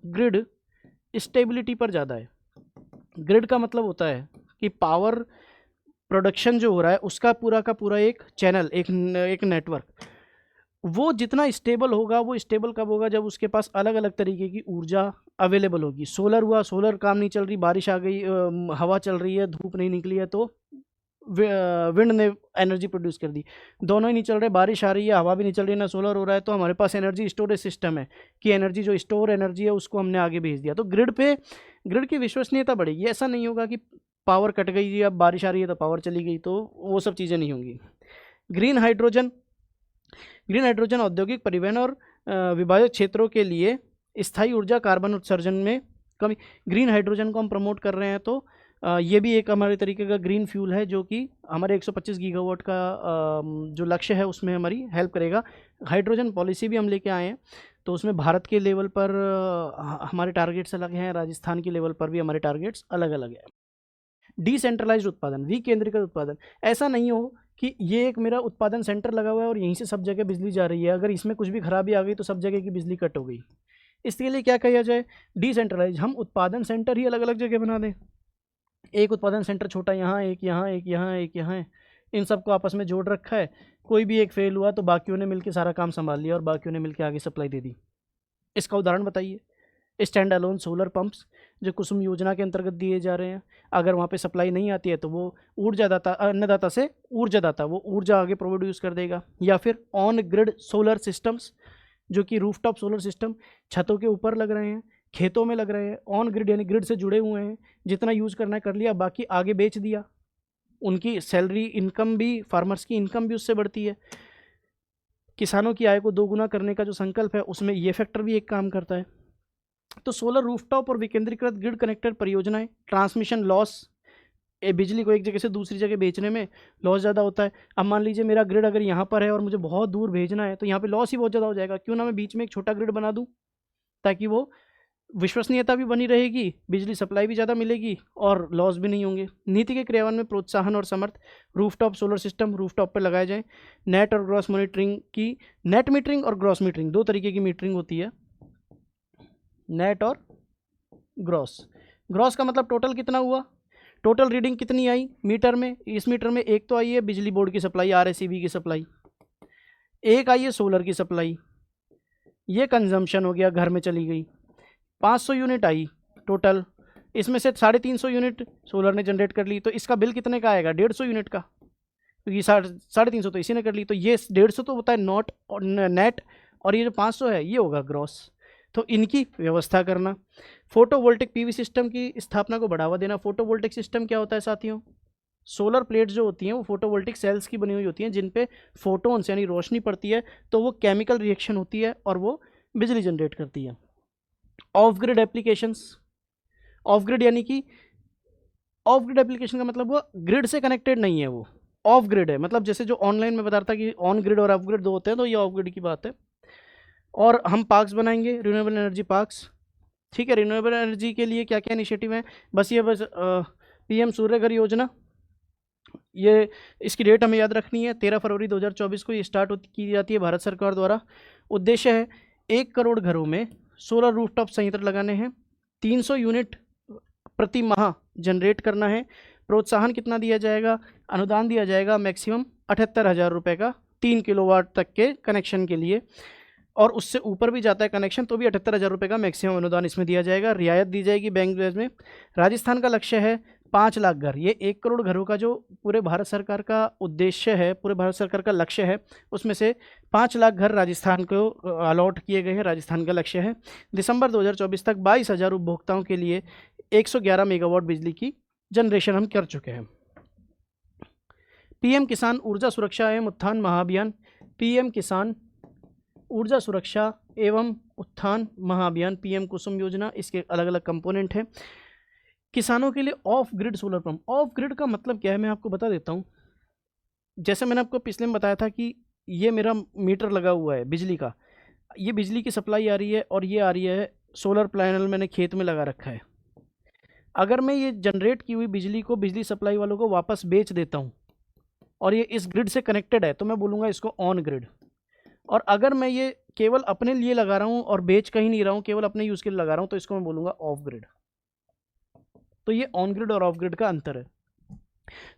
ग्रिड स्टेबिलिटी पर ज़्यादा है। ग्रिड का मतलब होता है कि पावर प्रोडक्शन जो हो रहा है उसका पूरा का पूरा एक चैनल, एक नेटवर्क, वो जितना स्टेबल होगा, वो स्टेबल कब होगा, जब उसके पास अलग अलग तरीके की ऊर्जा अवेलेबल होगी। सोलर हुआ, सोलर काम नहीं चल रही, बारिश आ गई, हवा चल रही है, धूप नहीं निकली है, तो विंड ने एनर्जी प्रोड्यूस कर दी। दोनों ही नहीं चल रहे, बारिश आ रही है, हवा भी नहीं चल रही, ना सोलर हो रहा है, तो हमारे पास एनर्जी स्टोरेज सिस्टम है कि एनर्जी जो स्टोर एनर्जी है उसको हमने आगे भेज दिया। तो ग्रिड की विश्वसनीयता बढ़ेगी। ऐसा नहीं होगा कि पावर कट गई, अब बारिश आ रही है तो पावर चली गई, तो वो सब चीज़ें नहीं होंगी। ग्रीन हाइड्रोजन औद्योगिक, परिवहन और विभाजक क्षेत्रों के लिए स्थायी ऊर्जा, कार्बन उत्सर्जन में कमी। ग्रीन हाइड्रोजन को हम प्रमोट कर रहे हैं, तो ये भी एक हमारे तरीके का ग्रीन फ्यूल है जो कि हमारे 125 गीगावाट का जो लक्ष्य है उसमें हमारी हेल्प करेगा। हाइड्रोजन पॉलिसी भी हम लेके आए हैं, तो उसमें भारत के लेवल पर हमारे टारगेट्स अलग हैं, राजस्थान के लेवल पर भी हमारे टारगेट्स अलग अलग हैं। डिसेंट्रलाइज्ड उत्पादन, विकेंद्रीकृत उत्पादन। ऐसा नहीं हो कि ये एक मेरा उत्पादन सेंटर लगा हुआ है और यहीं से सब जगह बिजली जा रही है, अगर इसमें कुछ भी खराबी आ गई तो सब जगह की बिजली कट हो गई। इसके लिए क्या किया जाए, डिसेंट्रलाइज, हम उत्पादन सेंटर ही अलग अलग जगह बना दें। एक उत्पादन सेंटर छोटा यहाँ, एक यहाँ, एक यहाँ, एक यहाँ है, इन सबको आपस में जोड़ रखा है। कोई भी एक फेल हुआ तो बाकियों ने मिलकर सारा काम संभाल लिया और बाकियों ने मिलकर आगे सप्लाई दे दी। इसका उदाहरण बताइए, स्टैंड अलोन सोलर पंप्स जो कुसुम योजना के अंतर्गत दिए जा रहे हैं, अगर वहाँ पे सप्लाई नहीं आती है तो वो ऊर्जादाता, अन्नदाता से ऊर्जादाता, वो ऊर्जा आगे प्रोड्यूस कर देगा। या फिर ऑन ग्रिड सोलर सिस्टम्स, जो कि रूफटॉप सोलर सिस्टम छतों के ऊपर लग रहे हैं, खेतों में लग रहे हैं, ऑन ग्रिड यानी ग्रिड से जुड़े हुए हैं, जितना यूज़ करना है कर लिया, बाकी आगे बेच दिया। उनकी सैलरी इनकम भी, फार्मर्स की इनकम भी उससे बढ़ती है। किसानों की आय को दोगुना करने का जो संकल्प है उसमें ये फैक्टर भी एक काम करता है। तो सोलर रूफटॉप और विकेंद्रीकृत ग्रिड कनेक्टेड परियोजनाएं, ट्रांसमिशन लॉस, बिजली को एक जगह से दूसरी जगह बेचने में लॉस ज़्यादा होता है। अब मान लीजिए मेरा ग्रिड अगर यहाँ पर है और मुझे बहुत दूर भेजना है तो यहाँ पे लॉस ही बहुत ज़्यादा हो जाएगा। क्यों ना मैं बीच में एक छोटा ग्रिड बना दूँ, ताकि वो विश्वसनीयता भी बनी रहेगी, बिजली सप्लाई भी ज़्यादा मिलेगी और लॉस भी नहीं होंगे। नीति के क्रियान्वयन में प्रोत्साहन और समर्थ, रूफटॉप सोलर सिस्टम रूफटॉप पर लगाए जाएं। नेट और ग्रॉस मॉनिटरिंग की, नेट मीटरिंग और ग्रॉस मीटरिंग, दो तरीके की मीटरिंग होती है, नेट और ग्रॉस का मतलब टोटल कितना हुआ, टोटल रीडिंग कितनी आई मीटर में। इस मीटर में एक तो आई है बिजली बोर्ड की सप्लाई, RSEB की सप्लाई, एक आई है सोलर की सप्लाई, ये कंजम्पशन हो गया, घर में चली गई। 500 यूनिट आई टोटल, इसमें से 350 यूनिट सोलर ने जनरेट कर ली, तो इसका बिल कितने का आएगा, 150 यूनिट का, क्योंकि 350 तो इसी ने कर ली। तो ये 150 तो होता है नॉट और नेट, और ये जो 500 है ये होगा ग्रॉस। तो इनकी व्यवस्था करना। फोटोवोल्टिक PV सिस्टम की स्थापना को बढ़ावा देना। फोटोवोल्टिक सिस्टम क्या होता है साथियों, सोलर प्लेट्स जो होती हैं वो फोटोवोल्टिक सेल्स की बनी हुई होती हैं, जिन पे फोटोन्स यानी रोशनी पड़ती है, तो वो केमिकल रिएक्शन होती है और वो बिजली जनरेट करती है। Of grid applications, of grid यानी कि ऑफ ग्रिड एप्लीकेशन का मतलब वो ग्रिड से कनेक्टेड नहीं है, वो ऑफ ग्रिड है। मतलब जैसे जो ऑनलाइन में बता रहा था कि ऑन ग्रिड और ऑफ ग्रिड दो होते हैं, तो ये ऑफ ग्रिड की बात है। और हम पार्क्स बनाएंगे, रिन्यूएबल एनर्जी पार्क्स। ठीक है, रिन्यूएबल एनर्जी के लिए क्या क्या इनिशिएटिव है, बस ये बस पीएम सूर्य घर योजना, ये इसकी डेट हमें याद रखनी है, 13 फरवरी 2024 को ये स्टार्ट की जाती है भारत सरकार द्वारा। उद्देश्य है 1 करोड़ घरों में सोलर रूफटॉप संयंत्र लगाने हैं, 300 यूनिट प्रति माह जनरेट करना है। प्रोत्साहन कितना दिया जाएगा, अनुदान दिया जाएगा मैक्सिमम 78,000 रुपये का 3 किलोवाट तक के कनेक्शन के लिए, और उससे ऊपर भी जाता है कनेक्शन तो भी 78,000 रुपये का मैक्सिमम अनुदान इसमें दिया जाएगा। रियायत दी जाएगी बैंक ब्याज में। राजस्थान का लक्ष्य है 5 लाख घर। ये 1 करोड़ घरों का जो पूरे भारत सरकार का उद्देश्य है, पूरे भारत सरकार का लक्ष्य है, उसमें से 5 लाख घर राजस्थान को अलॉट किए गए हैं, राजस्थान का लक्ष्य है। दिसंबर 2024 तक 22,000 उपभोक्ताओं के लिए 111 मेगावाट बिजली की जनरेशन हम कर चुके हैं। पीएम किसान ऊर्जा सुरक्षा एवं उत्थान महाअभियान, पीएम किसान ऊर्जा सुरक्षा एवं उत्थान महाअभियान, पीएम कुसुम योजना, इसके अलग अलग कंपोनेंट हैं। किसानों के लिए of grid solar pump. Of grid का मतलब क्या है, मैं आपको बता देता हूँ। जैसे मैंने आपको पिछले में बताया था कि ये मेरा मीटर लगा हुआ है बिजली का, ये बिजली की सप्लाई आ रही है और ये आ रही है सोलर पैनल मैंने खेत में लगा रखा है। अगर मैं ये जनरेट की हुई बिजली को बिजली सप्लाई वालों को वापस बेच देता हूँ और ये इस ग्रिड से कनेक्टेड है, तो मैं बोलूँगा इसको ऑन ग्रिड। और अगर मैं ये केवल अपने लिए लगा रहा हूँ और बेच कहीं नहीं रहा हूँ, केवल अपने यूज़ के लिए लगा रहा हूँ, तो इसको मैं बोलूँगा ऑफ ग्रिड। तो ये ऑन ग्रिड और ऑफ ग्रिड का अंतर है।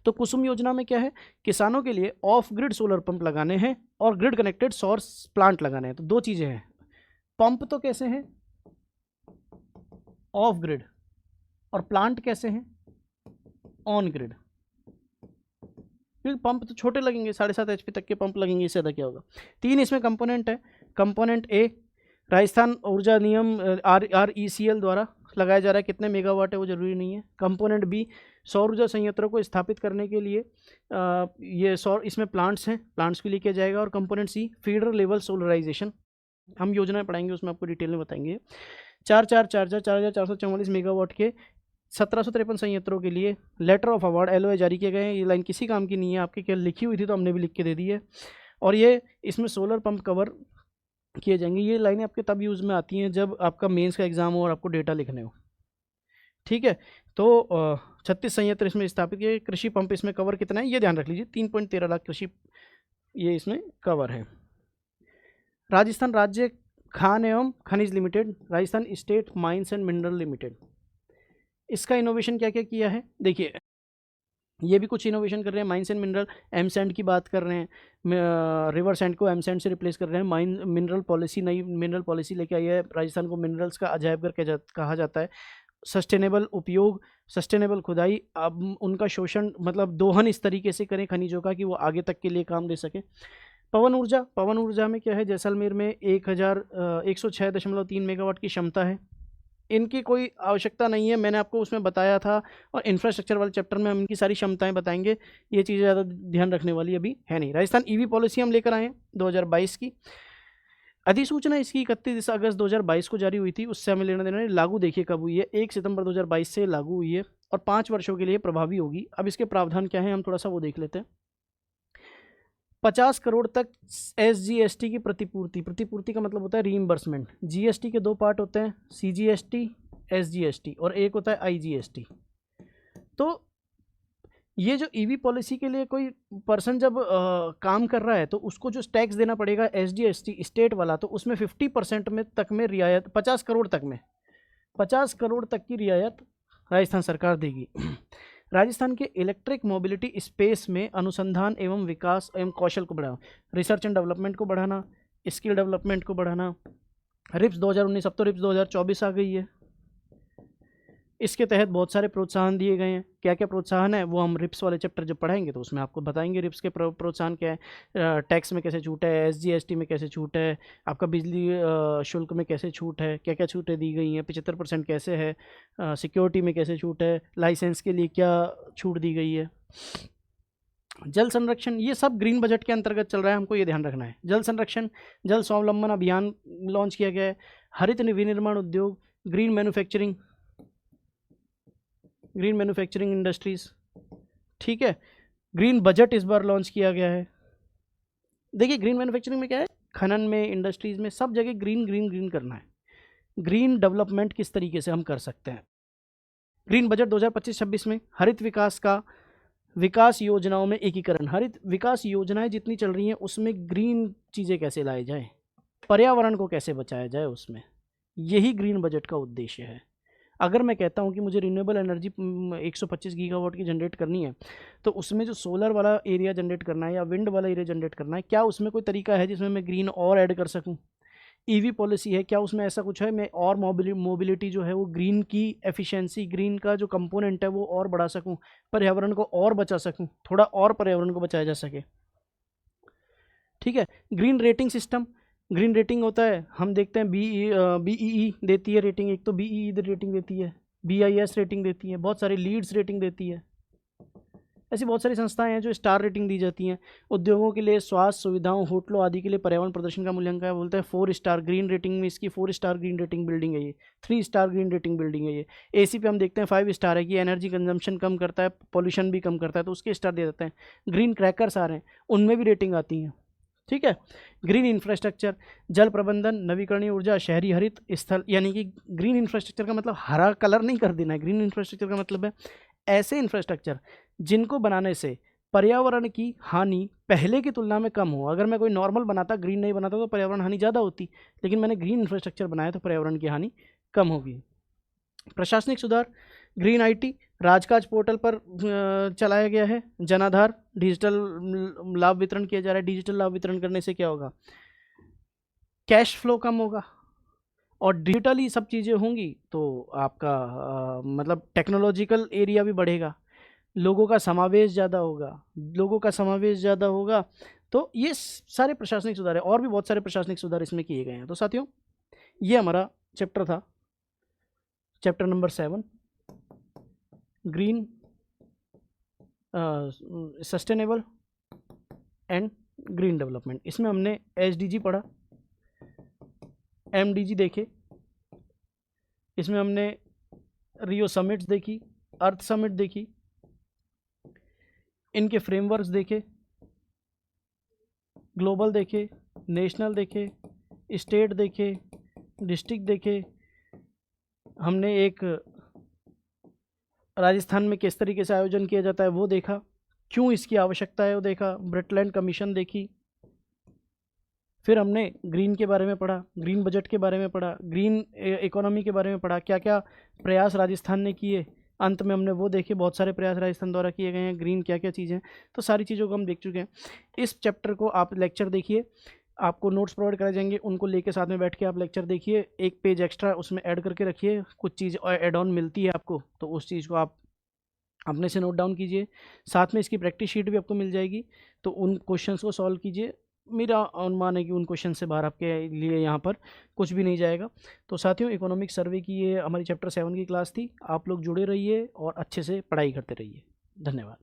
तो कुसुम योजना में क्या है, किसानों के लिए ऑफ ग्रिड सोलर पंप लगाने हैं और ग्रिड कनेक्टेड सोर्स प्लांट लगाने हैं। तो दो चीज़ें हैं, पंप तो कैसे हैं, ऑफ ग्रिड, और प्लांट कैसे हैं, ऑन ग्रिड। क्योंकि पंप तो छोटे लगेंगे, 7.5 HP तक के पंप लगेंगे, इससे ज़्यादा क्या होगा। 3 इसमें कंपोनेंट है। कंपोनेंट ए, राजस्थान ऊर्जा नियम RECL द्वारा लगाया जा रहा है, कितने मेगावाट है वो जरूरी नहीं है। कंपोनेंट बी, सौर ऊर्जा संयंत्रों को स्थापित करने के लिए ये सौर, इसमें प्लांट्स हैं, प्लांट्स के लिए किया जाएगा। और component C, feeder level solarisation, हम योजनाएं पढ़ाएंगे उसमें आपको डिटेल में बताएंगे। 4,444 मेगावाट के 1753 संयंत्रों के लिए लेटर ऑफ अवार्ड LOA जारी किए गए हैं। ये लाइन किसी काम की नहीं है, आपके क्या लिखी हुई थी तो हमने भी लिख के दे दी है। और ये इसमें सोलर पंप कवर किए जाएंगे। ये लाइनें आपके तब यूज़ में आती हैं जब आपका मेंस का एग्जाम हो और आपको डेटा लिखने हो। ठीक है, तो 36 संयंत्र इसमें स्थापित किए। कृषि पंप इसमें कवर कितना है ये ध्यान रख लीजिए, 3.13 लाख कृषि ये इसमें कवर है। राजस्थान राज्य खान एवं खनिज limited, Rajasthan state mines and mineral limited, इसका इनोवेशन क्या क्या किया है देखिए। ये भी कुछ इनोवेशन कर रहे हैं। Mines and mineral, M sand की बात कर रहे हैं, रिवर सैंड को एम सैंड से रिप्लेस कर रहे हैं। माइन मिनरल पॉलिसी, नई मिनरल पॉलिसी लेके आई है। राजस्थान को मिनरल्स का अजायब घर कहा जाता है। सस्टेनेबल उपयोग, सस्टेनेबल खुदाई, अब उनका शोषण मतलब दोहन इस तरीके से करें खनिजों का कि वो आगे तक के लिए काम दे सके। पवन ऊर्जा, पवन ऊर्जा में क्या है, जैसलमेर में 1,106.3 मेगावाट की क्षमता है। इनकी कोई आवश्यकता नहीं है, मैंने आपको उसमें बताया था, और इंफ्रास्ट्रक्चर वाले चैप्टर में हम इनकी सारी क्षमताएं बताएंगे। ये चीज़ें ज़्यादा ध्यान रखने वाली अभी है नहीं। राजस्थान EV पॉलिसी हम लेकर आए हैं 2022 की। अधिसूचना इसकी 31 अगस्त 2022 को जारी हुई थी, उससे हमें लेना देना नहीं। लागू देखिए कब हुई है, 1 सितंबर 2022 से लागू हुई है और 5 वर्षों के लिए प्रभावी होगी। अब इसके प्रावधान क्या है हम थोड़ा सा वो देख लेते हैं। 50 करोड़ तक SGST की प्रतिपूर्ति, प्रतिपूर्ति का मतलब होता है रीइंबर्समेंट। GST के 2 पार्ट होते हैं, CGST, SGST, और एक होता है IGST। तो ये जो EV पॉलिसी के लिए कोई पर्सन जब काम कर रहा है तो उसको जो टैक्स देना पड़ेगा SGST स्टेट वाला, तो उसमें 50% में तक में रियायत, 50 करोड़ तक में 50 करोड़ तक की रियायत राजस्थान सरकार देगी। राजस्थान के इलेक्ट्रिक मोबिलिटी स्पेस में अनुसंधान एवं विकास एवं कौशल को बढ़ाना, रिसर्च एंड डेवलपमेंट को बढ़ाना, स्किल डेवलपमेंट को बढ़ाना। रिप्स 2019, अब तो रिप्स 2024 आ गई है। इसके तहत बहुत सारे प्रोत्साहन दिए गए हैं। क्या क्या प्रोत्साहन है वो हम रिप्स वाले चैप्टर जब पढ़ाएंगे तो उसमें आपको बताएंगे रिप्स के प्रोत्साहन क्या है। टैक्स में कैसे छूट है, SGST में कैसे छूट है, आपका बिजली शुल्क में कैसे छूट है, क्या क्या छूटें दी गई हैं, 75% कैसे है, सिक्योरिटी में कैसे छूट है, लाइसेंस के लिए क्या छूट दी गई है। जल संरक्षण, ये सब ग्रीन बजट के अंतर्गत चल रहा है, हमको ये ध्यान रखना है। जल संरक्षण, जल स्वावलंबन अभियान लॉन्च किया गया है। हरित विनिर्माण उद्योग, green manufacturing, green manufacturing industries, ठीक है। ग्रीन बजट इस बार लॉन्च किया गया है। देखिए ग्रीन मैन्युफैक्चरिंग में क्या है, खनन में, इंडस्ट्रीज़ में, सब जगह ग्रीन ग्रीन ग्रीन करना है। ग्रीन डेवलपमेंट किस तरीके से हम कर सकते हैं। ग्रीन बजट 2025-26 में हरित विकास का, विकास योजनाओं में एकीकरण, हरित विकास योजनाएं जितनी चल रही हैं उसमें ग्रीन चीज़ें कैसे लाई जाएं, पर्यावरण को कैसे बचाया जाए उसमें, यही ग्रीन बजट का उद्देश्य है। अगर मैं कहता हूं कि मुझे रिन्यूएबल एनर्जी 125 गीगावाट की जनरेट करनी है, तो उसमें जो सोलर वाला एरिया जनरेट करना है या विंड वाला एरिया जनरेट करना है, क्या उसमें कोई तरीका है जिसमें मैं ग्रीन और ऐड कर सकूं। ईवी पॉलिसी है, क्या उसमें ऐसा कुछ है मैं और मोबिलिटी जो है वो ग्रीन की एफिशिएंसी, ग्रीन का जो कंपोनेंट है वो और बढ़ा सकूं, पर्यावरण को और बचा सकूं, थोड़ा और पर्यावरण को बचाया जा सके, ठीक है। Green rating system, green rating होता है, हम देखते हैं BEE देती है रेटिंग, एक तो BEE रेटिंग देती है, BIS रेटिंग देती है, बहुत सारी लीड्स रेटिंग देती है, ऐसी बहुत सारी संस्थाएं हैं जो स्टार रेटिंग दी जाती हैं। उद्योगों के लिए, स्वास्थ्य सुविधाओं, होटलों आदि के लिए पर्यावरण प्रदर्शन का मूल्यांकन बोलते हैं 4 स्टार ग्रीन रेटिंग में, इसकी 4 स्टार ग्रीन रेटिंग बिल्डिंग है ये, 3 स्टार ग्रीन रेटिंग बिल्डिंग है ये। AC पे हम देखते हैं 5 स्टार है कि एनर्जी कंजम्पशन कम करता है, पॉल्यूशन भी कम करता है, तो उसके स्टार दे देते हैं। ग्रीन क्रैकर्स आ रहे हैं, उनमें भी रेटिंग आती है, ठीक है। ग्रीन इंफ्रास्ट्रक्चर, जल प्रबंधन, नवीकरणीय ऊर्जा, शहरी हरित स्थल, यानी कि ग्रीन इंफ्रास्ट्रक्चर का मतलब हरा कलर नहीं कर देना है। ग्रीन इंफ्रास्ट्रक्चर का मतलब है ऐसे इंफ्रास्ट्रक्चर जिनको बनाने से पर्यावरण की हानि पहले की तुलना में कम हो। अगर मैं कोई नॉर्मल बनाता, ग्रीन नहीं बनाता, तो पर्यावरण हानि ज़्यादा होती, लेकिन मैंने ग्रीन इंफ्रास्ट्रक्चर बनाया तो पर्यावरण की हानि कम होगी। प्रशासनिक सुधार, ग्रीन IT राजकाज पोर्टल पर चलाया गया है। जनाधार, डिजिटल लाभ वितरण किया जा रहा है। डिजिटल लाभ वितरण करने से क्या होगा, कैश फ्लो कम होगा, और डिजिटली सब चीज़ें होंगी तो आपका मतलब टेक्नोलॉजिकल एरिया भी बढ़ेगा, लोगों का समावेश ज़्यादा होगा, लोगों का समावेश ज़्यादा होगा। तो ये सारे प्रशासनिक सुधार है, और भी बहुत सारे प्रशासनिक सुधार इसमें किए गए हैं। तो साथियों ये हमारा चैप्टर था, chapter number 7, green sustainable and green development. इसमें हमने SDG पढ़ा, MDG देखे, इसमें हमने रियो समिट्स देखी, अर्थ समिट देखी, इनके फ्रेमवर्क्स देखे, ग्लोबल देखे, नेशनल देखे, स्टेट देखे, डिस्ट्रिक्ट देखे, हमने एक राजस्थान में किस तरीके से आयोजन किया जाता है वो देखा, क्यों इसकी आवश्यकता है वो देखा, ब्रिटलैंड कमीशन देखी, फिर हमने ग्रीन के बारे में पढ़ा, ग्रीन बजट के बारे में पढ़ा, ग्रीन इकोनॉमी के बारे में पढ़ा, क्या क्या प्रयास राजस्थान ने किए, अंत में हमने वो देखे बहुत सारे प्रयास राजस्थान द्वारा किए गए हैं, ग्रीन क्या क्या चीज़ें, तो सारी चीज़ों को हम देख चुके हैं। इस चैप्टर को आप लेक्चर देखिए, आपको नोट्स प्रोवाइड कराए जाएंगे, उनको लेके साथ में बैठ के आप लेक्चर देखिए, एक पेज एक्स्ट्रा उसमें ऐड करके रखिए, कुछ चीज़ ऐड ऑन मिलती है आपको, तो उस चीज़ को आप अपने से नोट डाउन कीजिए, साथ में इसकी प्रैक्टिस शीट भी आपको मिल जाएगी, तो उन क्वेश्चंस को सॉल्व कीजिए। मेरा अनुमान है कि उन क्वेश्चन से बाहर आपके लिए यहाँ पर कुछ भी नहीं जाएगा। तो साथियों इकोनॉमिक सर्वे की ये हमारी चैप्टर 7 की क्लास थी, आप लोग जुड़े रहिए और अच्छे से पढ़ाई करते रहिए। धन्यवाद।